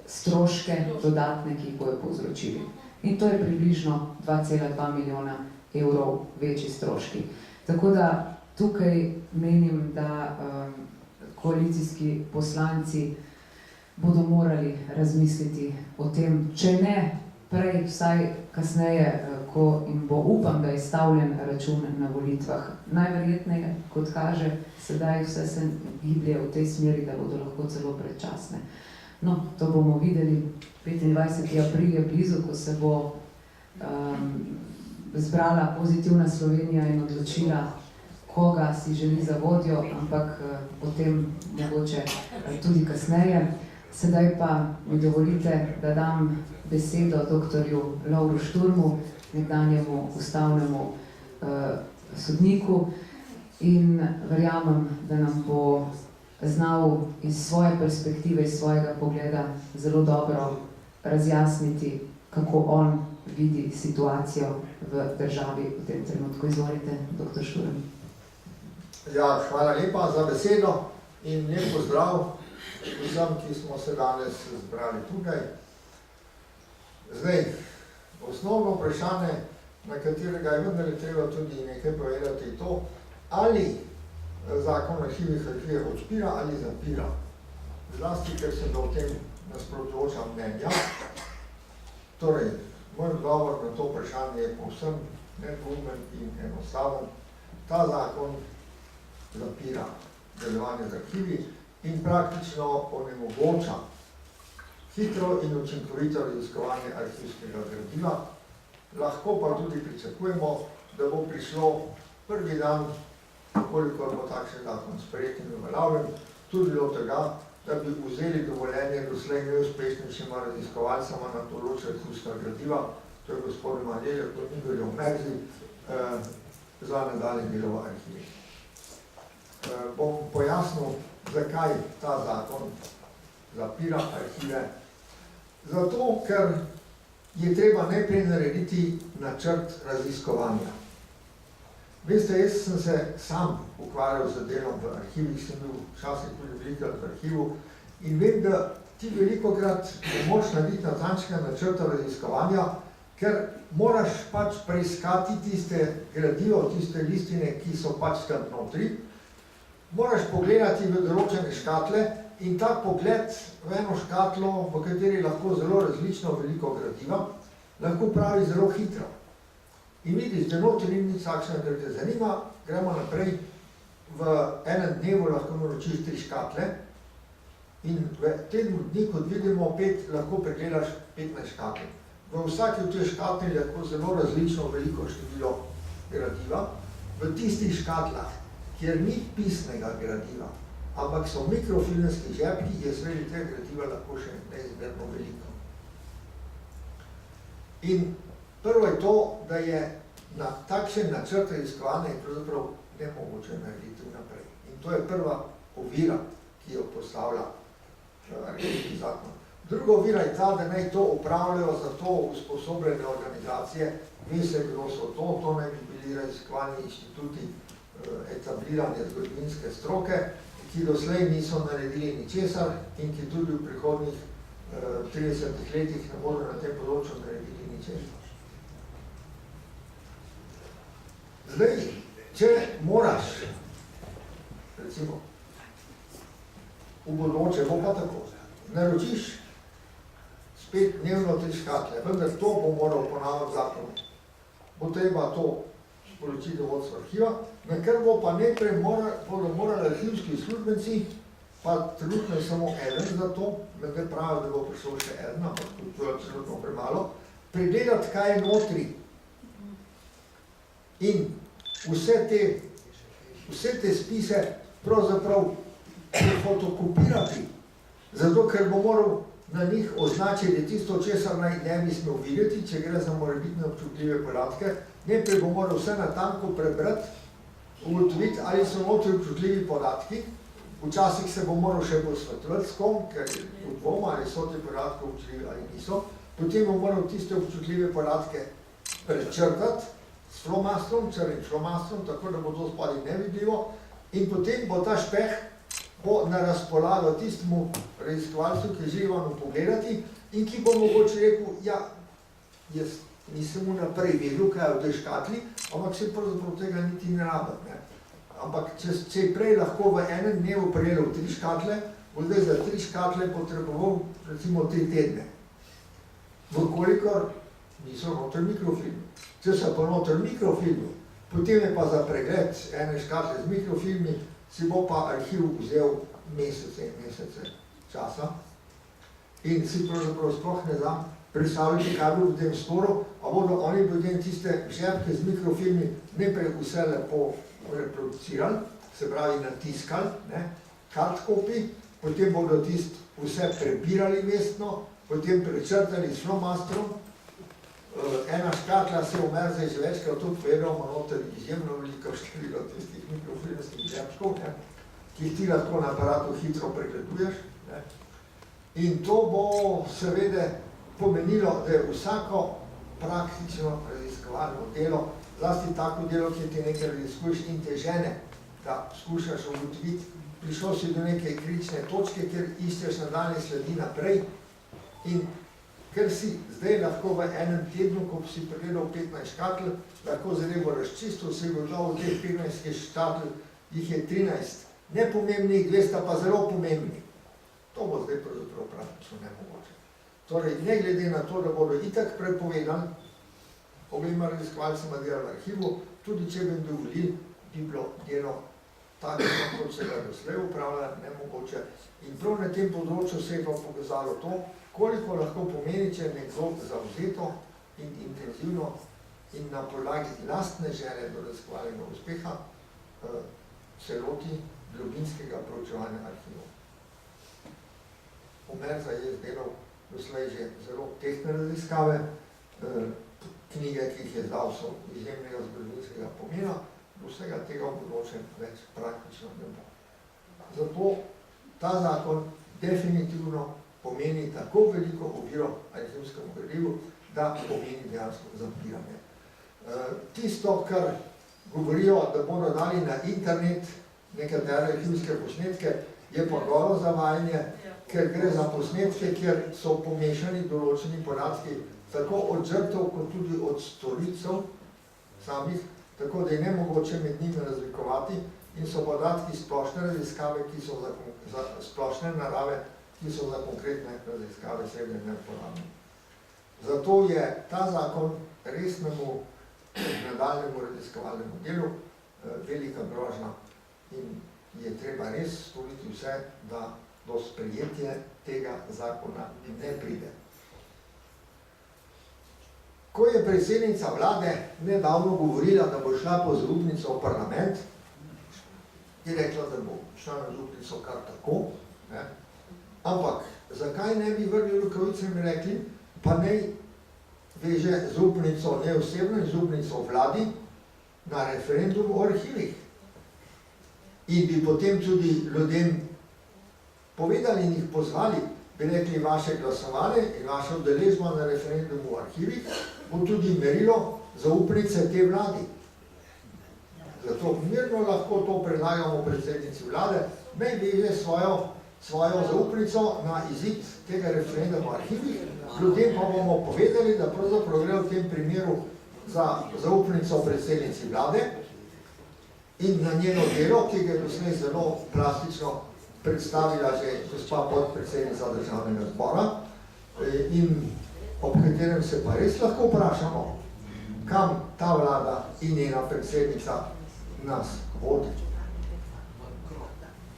stroške dodatne, ki jih bojo povzročili. In to je približno 2,2 milijona evrov večji stroški. Tako da tukaj menim, da koalicijski poslanci bodo morali razmisliti o tem, če ne prej, vsaj kasneje, ko jim bo, upam, da izstavljen račun na volitvah. Najverjetneje, kot kaže, sedaj vse se giblje v tej smeri, da bodo lahko celo predčasne. No, to bomo videli. 25. april je blizu, ko se bo zbrala Pozitivna Slovenija in odločila, koga si želi za vodjo, ampak o tem mogoče tudi kasneje. Sedaj pa mi dovolite, da dam besedo doktorju Lovru Šturmu, nekdanjemu ustavnemu sodniku, in verjamem, da nam bo znal iz svoje perspektive, iz svojega pogleda zelo dobro razjasniti, kako on vidi situacijo v državi v tem trenutku. Izvolite, doktor Šturm. Ja, hvala lepa za besedo in lep pozdrav vsem, ki smo se danes zbrali tukaj. Zdaj, osnovno vprašanje, na katerega je vendar treba tudi nekaj povedati, je to, ali zakon o arhivih arhive odpira ali zapira. Zlasti, ker se o tem nasprotujoča mnenja. Torej, moj odgovor na to vprašanje je povsem nedvoumen in enostaven. Ta zakon zapira delovanje z arhivi in praktično onemogoča hitro in učinkovito raziskovanje arhivskega gradiva. Lahko pa tudi pričakujemo, da bo prišlo prvi dan, koliko bo takšen zakon sprejet in uveljavljen, tudi do tega, da bi vzeli dovoljenje doslej neuspešnejšima raziskovalcema na področju arhivskega gradiva, to je gospodu Maljelju in Igorju Merzi, za nadaljnje delo v arhivi. Bom pojasnil, zakaj ta zakon zapira arhive. Zato, ker je treba najprej narediti načrt raziskovanja. Veste, jaz sem se sam ukvarjal z delom v arhivih, sem bil včasih tudi velikokrat v arhivu in vem, da ti velikokrat ne moreš narediti natančnega načrta raziskovanja, ker moraš pač preiskati tiste gradivo, tiste listine, ki so pač tam notri, moraš pogledati v določene škatle in ta pogled v eno škatlo, v kateri lahko zelo različno veliko gradiva, lahko pravi zelo hitro. In vidiš, da notri ni nič takšnega, kar te zanima, gremo naprej, v enem dnevu lahko naročiš 3 škatle in v tednu dni, kot vidimo, lahko pregledaš 15 škatel. v vsaki od teh škatli lahko zelo različno veliko število gradiva. V tistih škatlah, kjer ni pisnega gradiva, ampak so mikrofilmski žepki, je seveda tega gradiva lahko še neizmerno veliko. In prvo je to, da je na takšen načrt raziskovanja pravzaprav nemogoče narediti vnaprej. In to je prva ovira, ki jo postavlja arhivski zakon. Druga ovira je ta, da naj to upravljajo za to usposobljene organizacije, ve se, kdo so to naj bi bili raziskovalni inštituti etablirane zgodovinske stroke, ki doslej niso naredili ničesar in ki tudi v prihodnjih 30 letih ne bodo na tem področju naredili ničesar. Zdaj, če moraš, recimo, v bodoče, bo pa tako, naročiš spet dnevno 3 škatle, vendar to bo moral ponavljati zakon. Bo treba to sporočiti vodstvo arhiva, na kar bo pa najprej bodo morali arhivski uslužbenci, pa trenutno je samo eden za to, ne pravijo, da bo prišel še eden, ampak to je absolutno premalo, pregledati, kaj je notri. In vse te spise pravzaprav fotokopirati, zato ker bo moral na njih označiti tisto, česar naj ne bi smel videti, če gre za morebitne občutljive podatke. Najprej bo moral vse natanko prebrati, ugotoviti, ali so notri občutljivi podatki. Včasih se bo moral še posvetovati s kom, ker je v dvoma, ali so ti podatki občutljivi ali niso. Potem bo moral tiste občutljive podatke prečrtati s flomastrom, črnim flomastrom, tako da bo to spodaj nevidljivo. In potem bo ta špeh na razpolago tistemu raziskovalcu, ki želi vam pogledati in ki bo mogoče rekel, ja, jaz nisem vnaprej vedel, kaj je v tej škatli, ampak se pravzaprav tega niti ne rabim. Ampak če je prej lahko v enem dnevu prejel 3 škatle, bo zdaj za 3 škatle potreboval recimo 3 tedne. Vkolikor niso noter mikrofilmi. Če so pa noter mikrofilmi, potem je pa za pregled ene škatle z mikrofilmi, si bo pa arhiv vzel mesece in mesece časa in si pravzaprav sploh ne znam predstavljati, kaj bo v tem storu, a bodo oni potem tiste žepke z mikrofilmi najprej vse lepo reproducirali, se pravi natiskali, hardcopy, potem bodo vse prebirali mestno, potem prečrtali s flomastrom. Ena škatla se v Merzej že večkrat tudi povedal, ima noter izjemno veliko število tistih mikrofilmskih žepkov, ki jih ti lahko na aparatu hitro pregleduješ. In to bo seveda pomenilo, da je vsako praktično raziskovalno delo, zlasti tako delo, ki ti nekaj raziskuješ in te žene, da skušaš ugotoviti, prišel si do neke kritične točke, kjer iščeš nadaljnje sledi naprej in ker si zdaj lahko v enem tednu, ko si pregledal 15 škatl, lahko zadevo razčistil, si gotovo v teh 15 škatl, jih je 13 nepomembnih, 200 pa zelo pomembnih. To bo zdaj pravzaprav praktično nemogoče. Torej, ne glede na to, da bodo itak prepovedali obema raziskovalcema dela v arhivu, tudi če bi jim dovolili, bi bilo delo tako, kot se ga doslej upravlja, nemogoče. In prav na tem področju se je pa pokazalo to, koliko lahko pomeni, če je nekdo zavzeto in intenzivno in na podlagi lastne želje do raziskovalnega uspeha se loti globinskega proučevanja arhivov. Omerza je delal doslej že zelo tehtne raziskave, knjige, ki jih je zdal, so izjemnega zgodovinskega pomena, do vsega tega v bodoče več praktično ne bo. Zato ta zakon definitivno pomeni tako veliko oviro arhivskemu gradivu, da pomeni dejansko zapiranje. Tisto, kar govorijo, da bodo dali na internet nekatere arhivske posnetke, je pa golo zavajanje, ker gre za posnetke, kjer so pomešani določeni podatki, tako od žrtev, kot tudi od storilcev samih, tako da je nemogoče med njimi razlikovati in so podatki splošne raziskave, ki so za splošne narave, ki so za konkretne raziskave seveda neuporabni. Zato je ta zakon resnemu nadaljnjemu raziskovalnemu delu velika grožnja in je treba res storiti vse, da do sprejetje tega zakona ne pride. Ko je predsednica vlade nedavno govorila, da bo šla po zaupnico v parlament, je rekla, da bo šla na zaupnico kar tako, ne? Ampak zakaj ne bi vrgli rokavice in rekli, pa naj veže zaupnico ne osebno in zaupnico vladi na referendum o arhivih. In bi potem tudi ljudem povedali in jih pozvali, bi rekli, vaše glasovanje in vaša udeležba na referendumu o arhivih bo tudi merilo zaupnice te vladi. Zato mirno lahko to predlagamo predsednici vlade, naj veže svojo zaupnico na izid tega referenduma o arhivih, ljudem pa bomo povedali, da pravzaprav gre v tem primeru za zaupnico predsednici vlade in na njeno delo, ki ga je doslej zelo plastično predstavila že gospa podpredsednica državnega zbora in ob katerem se pa res lahko vprašamo, kam ta vlada in njena predsednica nas vodi.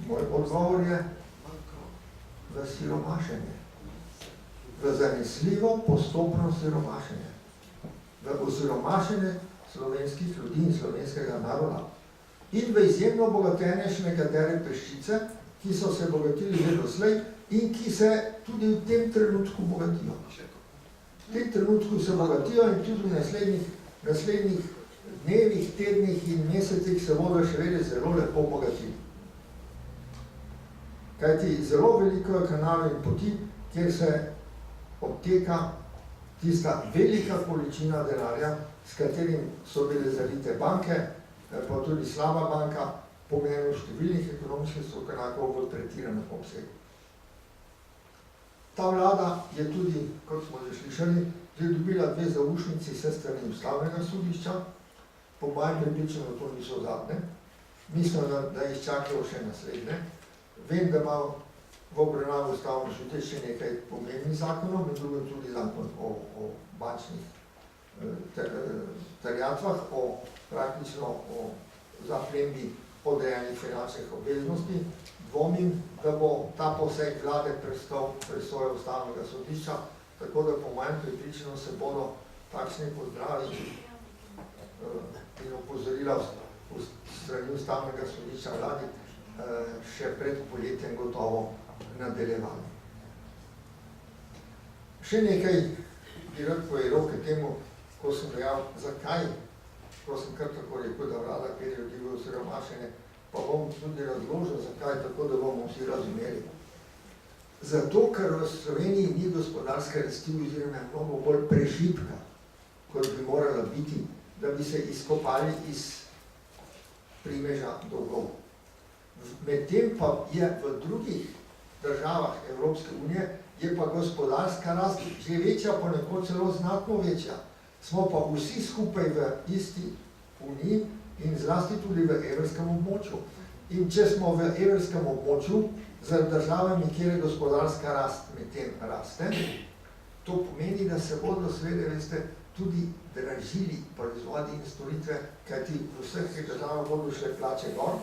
Moj odgovor je v siromašenje, v zanesljivo postopno siromašenje, v osiromašenje slovenskih ljudi in slovenskega naroda in v izjemno bogatenje še nekatere peščice, ki so se bogatili že doslej in ki se tudi v tem trenutku bogatijo. V tem trenutku se bogatijo in tudi v naslednjih dnevih, tednih in mesecih se bodo še vedno zelo lepo bogatili. Kajti zelo veliko je kanalov in poti, kjer se odteka tista velika količina denarja, s katerim so bile zalite banke, pa tudi slaba banka, po mnenju številnih ekonomskih strokovnjakov v pretiranem obsegu. Ta vlada je tudi, kot smo že slišali, že dobila 2 zaušnici s strani ustavnega sodišča, po mojem prepričanju to niso zadnje. Mislim, da jih čakajo še naslednje. Vem, da ima v obravnavi ustavno sodišče še nekaj pomembnih zakonov, med drugim tudi zakon o bančnih terjatvah, praktično o zaplembi podrejenih finančnih obveznosti. Dvomim, da bo ta poseg vlade prestal presojo ustavnega sodišča, tako da po mojem prepričanju se bodo takšni pozdravi in opozorila strani ustavnega sodišča vladi še pred poletjem gotovo nadaljevali. Še nekaj bi rad povedal k temu, ko sem dejal, zakaj, ko sem kar tako rekel, da vlada pere ljudi v osiromašenje, pa bom tudi razložil, zakaj, tako da bomo vsi razumeli. Zato, ker v Sloveniji ni gospodarska rasti oziroma je mnogo bolj prešipka, kot bi morala biti, da bi se izkopali iz primeža dolgov. Medtem pa je v drugih državah Evropske unije je pa gospodarska rast že večja, ponekod celo znatno večja. Smo pa vsi skupaj v isti uniji in zlasti tudi v evrskem območju. In če smo v evrskem območju z državami, kjer je gospodarska rast medtem raste, to pomeni, da se bodo seveda, veste, tudi dražili proizvodi in storitve, kajti v vseh teh državah bodo šle plače gor.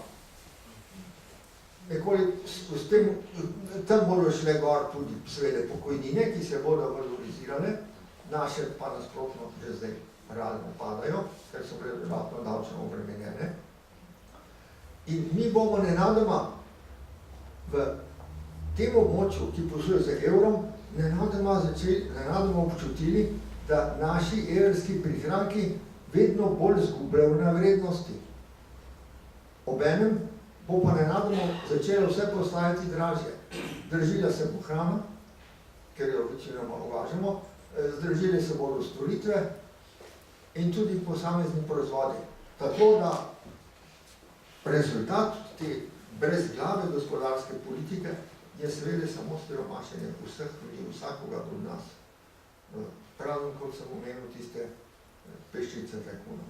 Tam bodo šle gor tudi seveda pokojnine, ki se bodo valorizirale, naše pa nasprotno že zdaj realno padajo, ker so bile dodatno davčno obremenjene. In mi bomo nenadoma v tem območju, ki posluje z evrom, nenadoma občutili, da naši evrski prihranki vedno bolj zgubljajo na vrednosti. Obenem bo pa nenadoma začelo vse postajati dražje. Zdržila se bo hrana, ker jo večinoma uvažamo, zdržile se bodo storitve in tudi posamezni proizvodi. Tako da rezultat te brezglave gospodarske politike je seveda samo siromašenje vseh ljudi, vsakoga od nas. Pravim, kot sem omenil, tiste peščice tajkunov.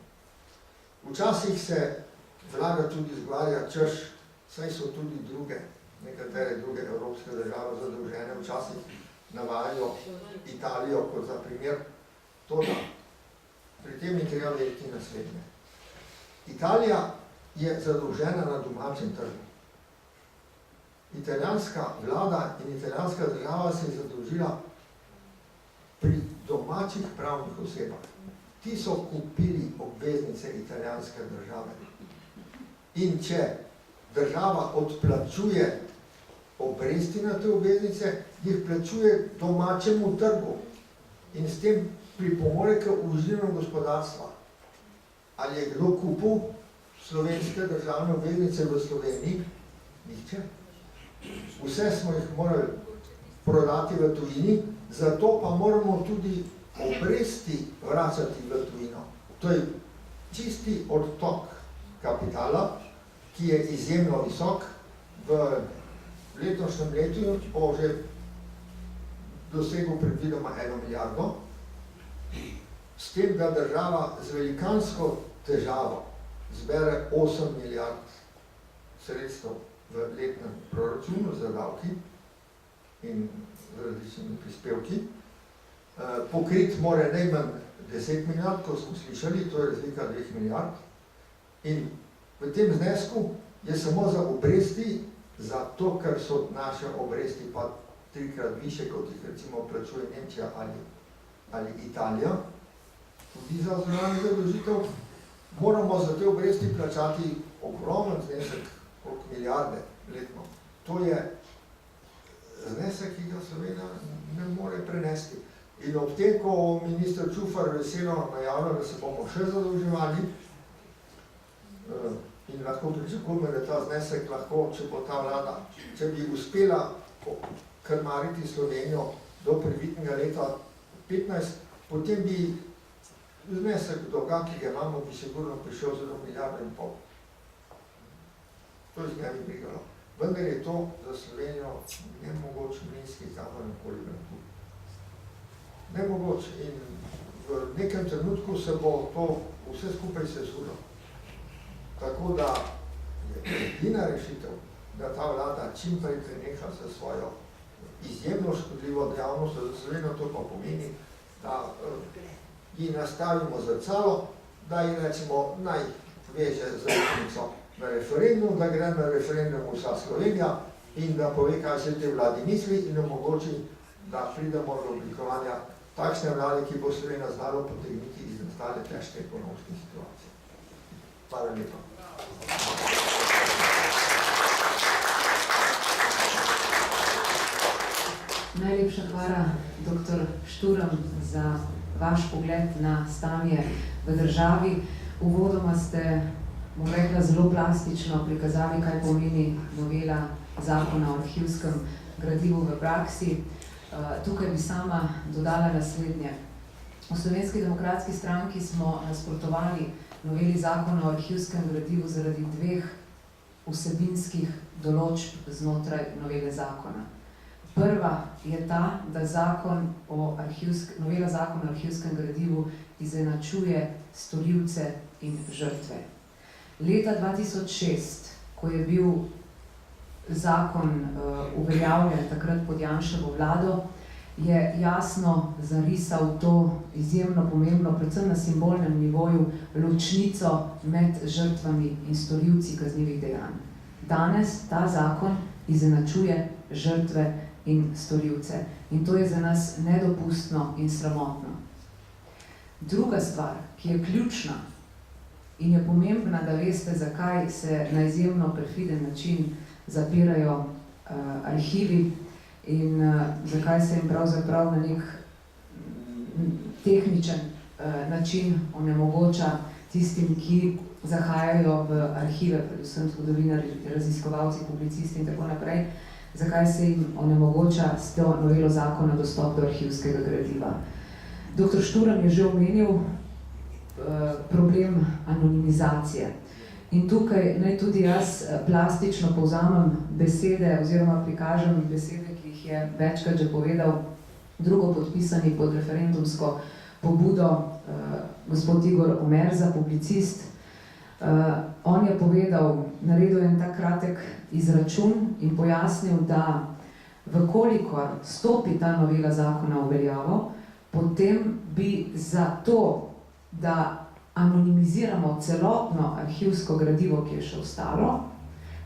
Včasih se vlada tudi izgovarja, češ, saj so tudi nekatere druge evropske države zadolžene, včasih navajajo Italijo kot za primer. Toda, pri tem je treba vedeti naslednje. Italija je zadolžena na domačem trgu. Italijanska vlada in italijanska država se je zadolžila pri domačih pravnih osebah. Ti so kupili obveznice italijanske države. In če država odplačuje obresti na te obveznice, jih plačuje domačemu trgu in s tem pripomore k oživljanju gospodarstva. Ali je kdo kupil slovenske državne obveznice v Sloveniji? Nihče. Vse smo jih morali prodati v tujini, zato pa moramo tudi obresti vračati v tujino. To je čisti odtok kapitala, ki je izjemno visok. V letošnjem letu bo že dosegel predvidoma 1 milijardo, s tem, da država z velikansko težavo zbere 8 milijard sredstev v letnem proračunu za davki in različnimi prispevki. Pokrit mora najmanj 10 milijard, ko smo slišali, to je razlika 2 milijard. In v tem znesku je samo za obresti, zato ker so naše obresti pa 3-krat više, kot jih recimo plačuje Nemčija ali Italija, tudi za zunanjo zadolžitev, moramo za te obresti plačati ogromen znesek, koliko milijarde letno. To je znesek, ki ga Slovenija ne more prenesti. In ob tem, ko minister Čufar veselo najavlja, da se bomo še zadolževali, in lahko pričakujemo, da ta znesek lahko, če bo ta vlada, če bi uspela krmariti Slovenijo do prvitnega leta 15, potem bi znesek dolga, ki ga imamo, bi sigurno prišel za 1,5 milijarde. To jih ne bi brigalo. Vendar je to za Slovenijo nemogoč mlinski kamen okoli vratu. Nemogoč. In v nekem trenutku se bo to vse skupaj sesulo. Tako da je edina rešitev, da ta vlada čim prej preneha za svojo izjemno škodljivo dejavnost za Slovenijo, to pa pomeni, da ji nastavimo zrcalo, da ji rečemo naj veže zaupnico na referendum, da gre na referendum vsa Slovenija in da pove, kaj se te vladi misli in omogoči, da pridemo do oblikovanja takšne vlade, ki bo Slovenija znala potegniti iz nastale težke ekonomske situacije. Hvala lepa. Najlepša hvala, dr. Šturm, za vaš pogled na stanje v državi. Uvodoma ste, bom rekla, zelo plastično prikazali, kaj pomeni novela zakona o arhivskem gradivu v praksi. Tukaj bi sama dodala naslednje. V Slovenski demokratski stranki smo nasprotovali noveli zakona o arhivskem gradivu zaradi 2 vsebinskih določb znotraj novele zakona. Prva je ta, da novela zakona o arhivskem gradivu izenačuje storilce in žrtve. Leta 2006, ko je bil zakon uveljavljen takrat pod Janševo vlado, je jasno zarisal to izjemno pomembno, predvsem na simbolnem nivoju, ločnico med žrtvami in storilci kaznivih dejanj. Danes ta zakon izenačuje žrtve in storilce. In to je za nas nedopustno in sramotno. Druga stvar, ki je ključna in je pomembna, da veste, zakaj se na izjemno perfiden način zapirajo arhivi in zakaj se jim pravzaprav na nek tehničen način onemogoča tistim, ki zahajajo v arhive, predvsem zgodovinarji, raziskovalci, publicisti in tako naprej, zakaj se jim onemogoča s to novelo zakona dostop do arhivskega gradiva. Dr. Šturm je že omenil problem anonimizacije. In tukaj naj tudi jaz plastično povzamem besede oziroma prikažem besede, ki jih je večkrat že povedal drugo podpisani pod referendumsko pobudo gospod Igor Omerza, publicist. On je povedal, naredil en tak kratek izračun in pojasnil, da vkolikor stopi ta novela zakona v veljavo, potem bi za to, da anonimiziramo celotno arhivsko gradivo, ki je še ostalo,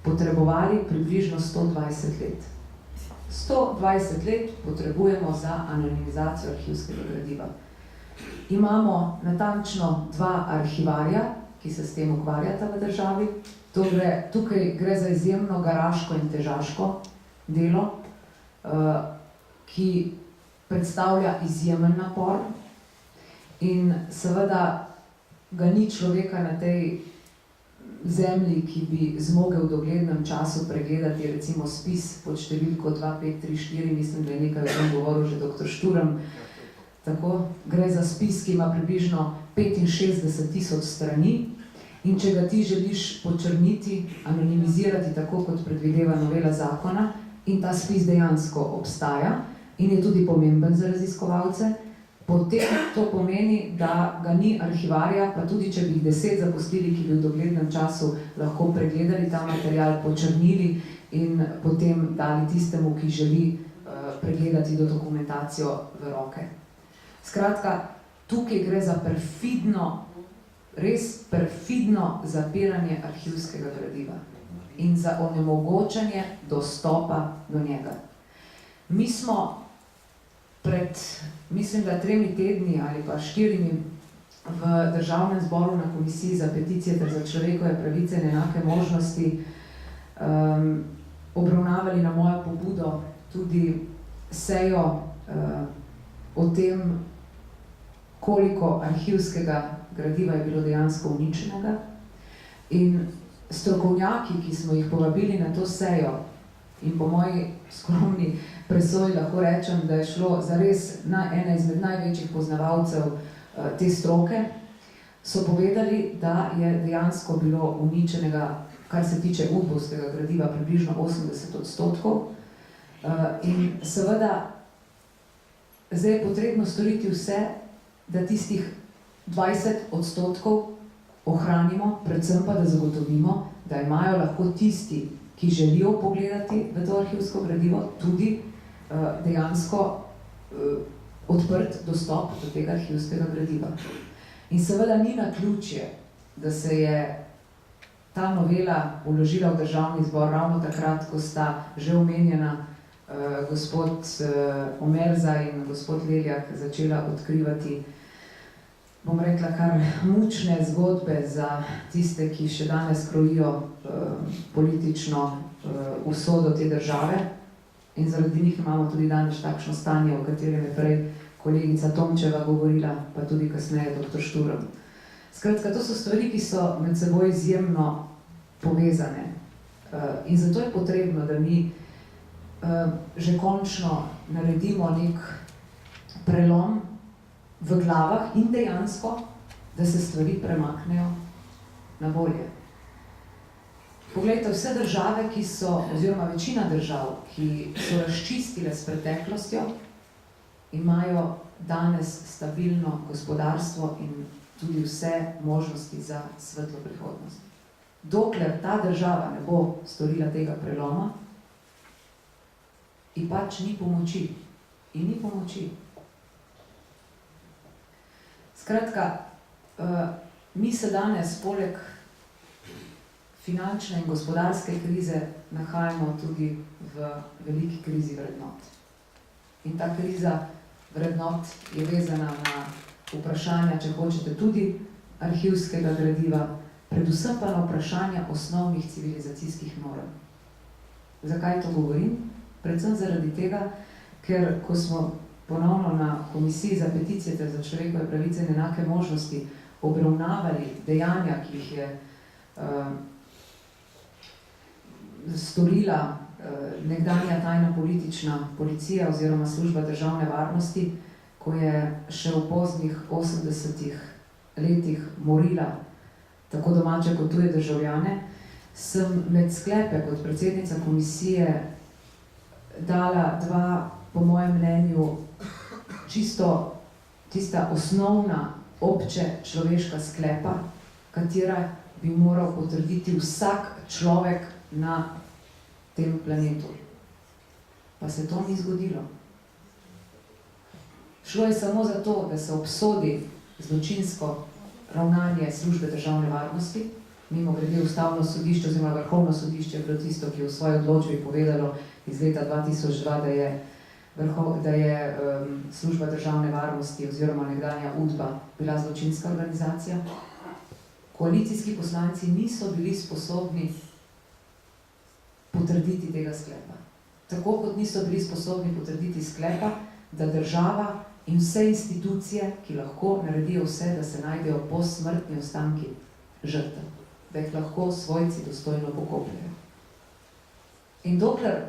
potrebovali približno 120 let. 120 let potrebujemo za anonimizacijo arhivskega gradiva. Imamo natančno 2 arhivarja, ki se s tem ukvarjata v državi. Tukaj gre za izjemno garaško in težaško delo, ki predstavlja izjemen napor in seveda ga ni človeka na tej zemlji, ki bi zmogel v doglednem času pregledati recimo spis pod številko 2534, mislim, da je nekaj o tem govoril že dr. Šturm. Tako, gre za spis, ki ima približno 65.000 strani in če ga ti želiš počrniti, anonimizirati tako, kot predvideva novela zakona, in ta spis dejansko obstaja in je tudi pomemben za raziskovalce, potem to pomeni, da ga ni arhivarja, pa tudi če bi jih 10 zapustili, ki bi v doglednem času lahko pregledali ta material, počrnili in potem dali tistemu, ki želi pregledati do dokumentacijo v roke. Skratka, tukaj gre za perfidno, res perfidno zapiranje arhivskega gradiva in za onemogočanje dostopa do njega. Mi smo pred, mislim, da 3 tedni ali pa 4 v Državnem zboru na Komisiji za peticije ter za človekove pravice in enake možnosti obravnavali na mojo pobudo tudi sejo o tem, koliko arhivskega gradiva je bilo dejansko uničenega. In strokovnjaki, ki smo jih povabili na to sejo, in po moji skromni presoji lahko rečem, da je šlo za res ena izmed največjih poznavalcev te stroke, so povedali, da je dejansko bilo uničenega, kar se tiče udbovskega gradiva, približno 80%. In seveda, zdaj je potrebno storiti vse, da tistih 20% ohranimo, predvsem pa da zagotovimo, da imajo lahko tisti, ki želijo pogledati v to arhivsko gradivo, tudi dejansko odprt dostop do tega arhivskega gradiva. In seveda ni naključje, da se je ta novela vložila v Državni zbor ravno takrat, ko sta že omenjena gospod Omerza in gospod Leljak začela odkrivati, bom rekla, kar mučne zgodbe za tiste, ki še danes krojijo politično usodo te države. In zaradi njih imamo tudi danes takšno stanje, o katerem je prej kolegica Tomčeva govorila, pa tudi kasneje dr. Šturm. Skratka, to so stvari, ki so med seboj izjemno povezane. In zato je potrebno, da mi že končno naredimo nek prelom v glavah in dejansko, da se stvari premaknejo na bolje. Poglejte, vse države, ki so, oziroma večina držav, ki so razčistile s preteklostjo, imajo danes stabilno gospodarstvo in tudi vse možnosti za svetlo prihodnost. Dokler ta država ne bo storila tega preloma, in pač ni pomoči. In ni pomoči. Skratka, mi se danes poleg finančne in gospodarske krize nahajamo tudi v veliki krizi vrednot. In ta kriza vrednot je vezana na vprašanja, če hočete, tudi arhivskega gradiva, predvsem pa na vprašanja osnovnih civilizacijskih norm. Zakaj to govorim? Predvsem zaradi tega, ker ko smo ponovno na Komisiji za peticije ter za človekove pravice in enake možnosti obravnavali dejanja, ki jih je storila nekdanja tajna politična policija oziroma služba državne varnosti, ko je še v poznih 80-ih letih morila tako domače kot tuje državljane, sem med sklepe kot predsednica komisije dala 2, po mojem mnenju, čisto tista osnovna obče človeška sklepa, katera bi moral potrditi vsak človek na tem planetu. Pa se to ni zgodilo. Šlo je samo za to, da se obsodi zločinsko ravnanje službe državne varnosti, Mimo grede Ustavno sodišče oziroma Vrhovno sodišče je bilo tisto, ki je v svoji odločbi povedalo iz leta 2002, da je služba državne varnosti oziroma nekdanja UDBA bila zločinska organizacija. Koalicijski poslanci niso bili sposobni potrditi tega sklepa. Tako kot niso bili sposobni potrditi sklepa, da država in vse institucije, ki lahko naredijo vse, da se najdejo posmrtni ostanki žrtev, da jih lahko svojci dostojno pokopljajo. In dokler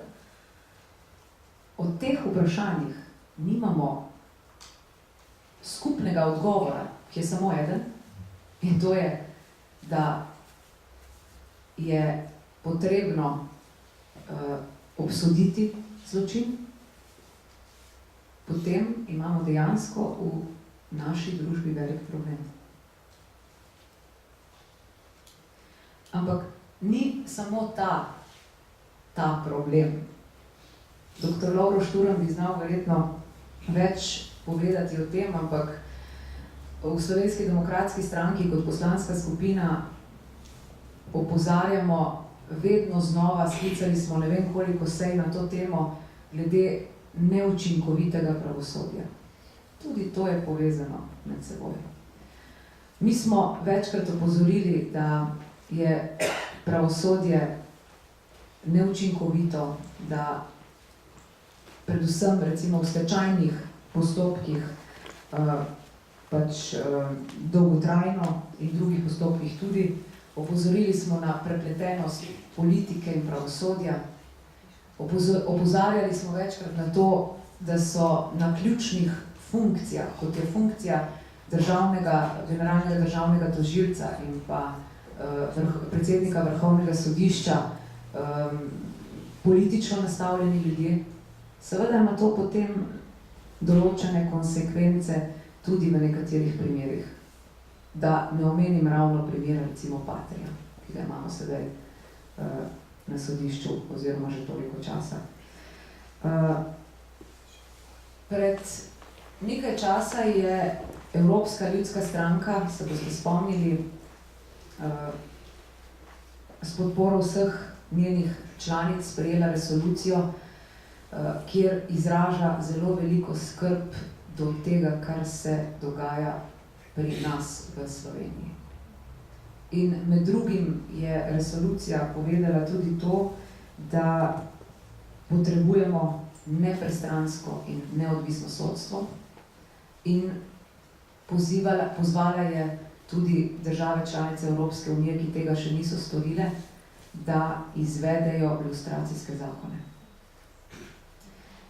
o teh vprašanjih nimamo skupnega odgovora, ki je samo eden, in to je, da je potrebno obsoditi zločin, potem imamo dejansko v naši družbi velik problem. Ampak ni samo ta problem. Dr. Lovro Šturm bi znal verjetno več povedati o tem, ampak v Slovenski demokratski stranki kot poslanska skupina opozarjamo vedno znova, sklicali smo ne vem koliko sej na to temo, glede neučinkovitega pravosodja. Tudi to je povezano med seboj. Mi smo večkrat opozorili, da je pravosodje neučinkovito, da predvsem recimo v stečajnih postopkih dolgotrajno in drugih postopkih tudi. Opozorili smo na prepletenost politike in pravosodja. Opozarjali smo večkrat na to, da so na ključnih funkcijah, kot je funkcija generalnega državnega tožilca in pa predsednika Vrhovnega sodišča, politično nastavljeni ljudje. Seveda ima to potem določene konsekvence tudi v nekaterih primerih. Da ne omenim ravno primera recimo Patrija, ki ga imamo sedaj na sodišču oziroma že toliko časa. Pred nekaj časa je Evropska ljudska stranka, se boste spomnili, s podporo vseh njenih članic sprejela resolucijo, kjer izraža zelo veliko skrb do tega, kar se dogaja pri nas v Sloveniji. In med drugim je resolucija povedala tudi to, da potrebujemo nepristransko in neodvisno sodstvo in pozvala je tudi države članice Evropske unije, ki tega še niso storile, da izvedejo lustracijske zakone.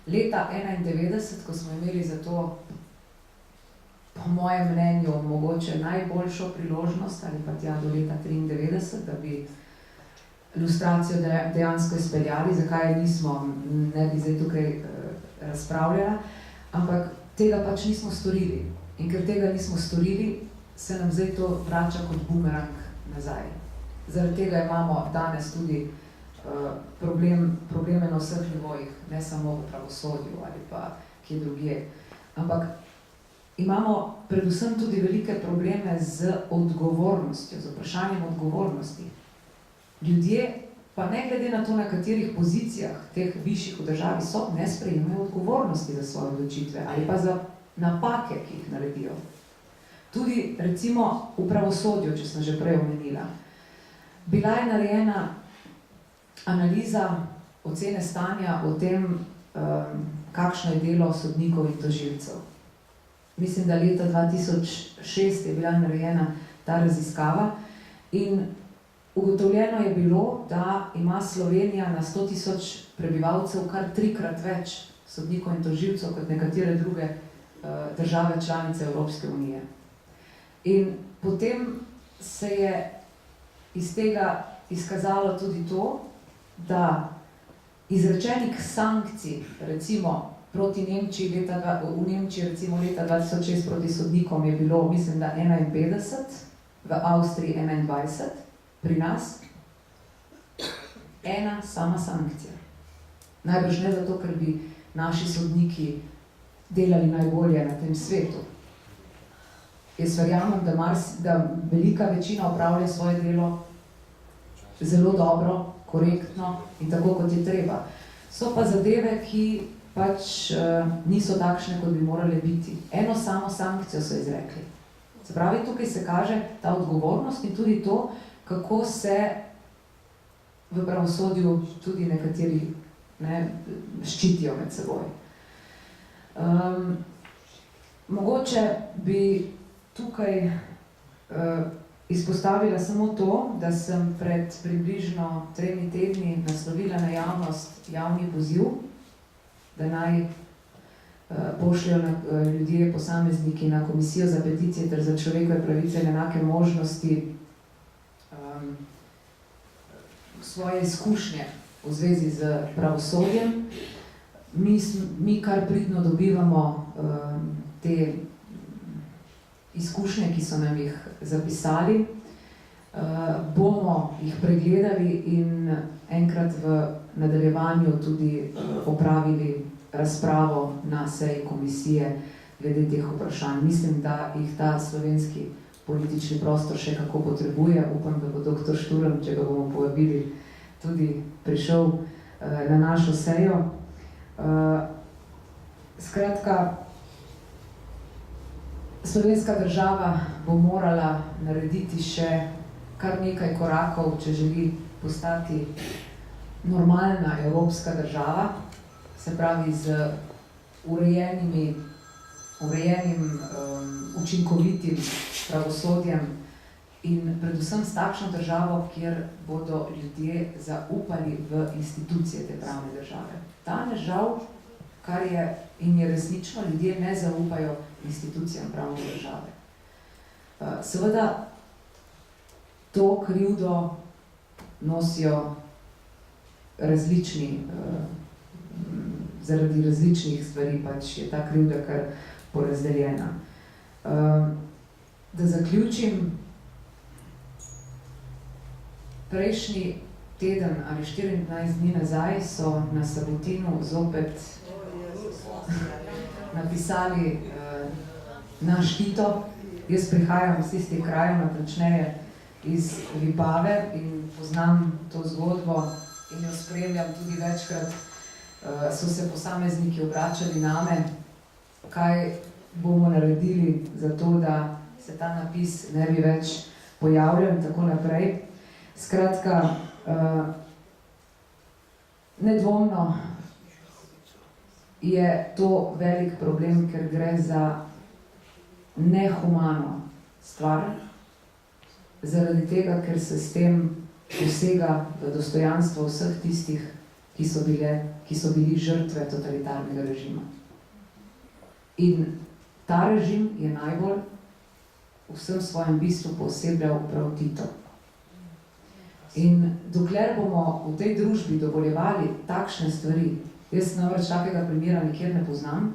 Leta 1991, ko smo imeli za to, po mojem mnenju, mogoče najboljšo priložnost, ali pa tja do leta 1993, da bi lustracijo dejansko izpeljali, zakaj nismo, ne bi zdaj tukaj razpravljala, ampak tega pač nismo storili. In ker tega nismo storili, se nam zdaj to vrača kot bumerang nazaj. Zaradi tega imamo danes tudi probleme na vseh nivojih, ne samo v pravosodju ali pa kje drugje. Ampak imamo predvsem tudi velike probleme z odgovornostjo, z vprašanjem odgovornosti. Ljudje, pa ne glede na to, na katerih pozicijah teh višjih v državi so, ne sprejemajo odgovornosti za svoje odločitve ali pa za napake, ki jih naredijo. Tudi recimo v pravosodju, če sem že prej omenila, bila je narejena analiza ocene stanja o tem, kakšno je delo sodnikov in tožilcev. Mislim, da leta 2006 je bila narejena ta raziskava in ugotovljeno je bilo, da ima Slovenija na 100.000 prebivalcev kar 3-krat več sodnikov in tožilcev kot nekatere druge države članice Evropske unije. In potem se je iz tega izkazalo tudi to, da izrečenih sankcij, recimo proti Nemčiji, v Nemčiji recimo leta 2006 proti sodnikom je bilo, mislim, da 51, v Avstriji 21, pri nas ena sama sankcija. Najbrž ne zato, ker bi naši sodniki delali najbolje na tem svetu. Jaz verjamem, da velika večina opravlja svoje delo zelo dobro, korektno in tako, kot je treba. So pa zadeve, ki pač niso takšne, kot bi morale biti. Eno samo sankcijo so izrekli. Se pravi, tukaj se kaže ta odgovornost in tudi to, kako se v pravosodju tudi nekateri ščitijo med seboj. Mogoče bi tukaj izpostavila samo to, da sem pred približno 3 tedni naslovila na javnost javni poziv, da naj pošljajo ljudje, posamezniki na Komisijo za peticije ter za človekove pravice in enake možnosti svoje izkušnje v zvezi z pravosodjem. Mi kar pridno dobivamo te izkušnje, ki so nam jih zapisali, bomo jih pregledali in enkrat v nadaljevanju tudi opravili razpravo na seji komisije glede teh vprašanj. Mislim, da jih ta slovenski politični prostor še kako potrebuje. Upam, da bo dr. Šturm, če ga bomo povabili, tudi prišel na našo sejo. Skratka, slovenska država bo morala narediti še kar nekaj korakov, če želi postati normalna evropska država, se pravi z urejenim, učinkovitim pravosodjem in predvsem s takšno državo, kjer bodo ljudje zaupali v institucije te pravne države. Danes žal, kar je in je resnično, ljudje ne zaupajo institucijam pravne države. Seveda, to krivdo nosijo zaradi različnih stvari, pač je ta krivda kar porazdeljena. Da zaključim, prejšnji teden ali 14 dni nazaj so na Sabotinu zopet napisali naš Tito. Jaz prihajam iz tistih krajev, natančneje iz Vipave in poznam to zgodbo in jo spremljam tudi večkrat. So se posamezniki obračali name, kaj bomo naredili za to, da se ta napis ne bi več pojavljal in tako naprej. Skratka, nedvomno je to velik problem, ker gre za nehumano stvar, zaradi tega, ker se s tem posega v dostojanstvo vseh tistih, ki so bili žrtve totalitarnega režima. In ta režim je najbolj v vsem svojem bistvu posebljal prav Tito. In dokler bomo v tej družbi dovoljevali takšne stvari, jaz namreč takega primera nikjer ne poznam,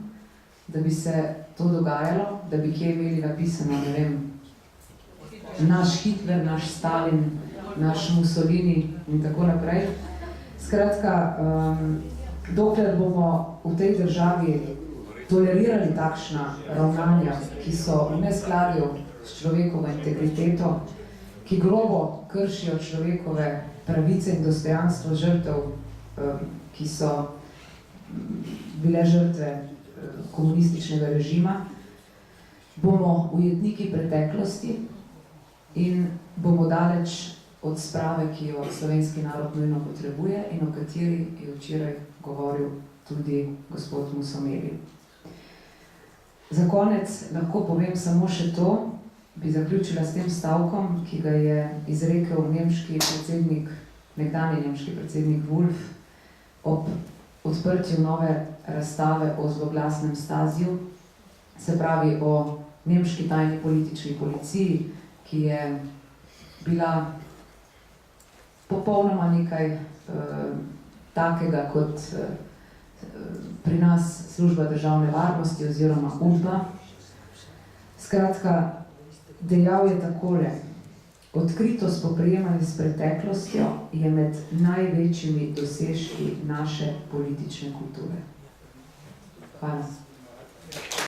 da bi se to dogajalo, da bi kje imeli napisano, ne vem, naš Hitler, naš Stalin, naš Mussolini in tako naprej. Skratka, dokler bomo v tej državi tolerirali takšna ravnanja, ki so v neskladju s človekovo integriteto, ki grobo kršijo človekove pravice in dostojanstvo žrtev, ki so bile žrtve komunističnega režima, bomo ujetniki preteklosti in bomo daleč od sprave, ki jo slovenski narod nujno potrebuje in o kateri je včeraj govoril tudi gospod Musomeli. Za konec lahko povem samo še to, bi zaključila s tem stavkom, ki ga je izrekel nekdanji nemški predsednik Wolf ob odprtju nove razstave o zloglasnem Stasiju, se pravi o nemški tajni politični policiji, ki je bila popolnoma nekaj takega kot pri nas služba državne varnosti oziroma UDBA. Skratka, dejal je takole: odkrito spoprijemanje s preteklostjo je med največjimi dosežki naše politične kulture. Hvala.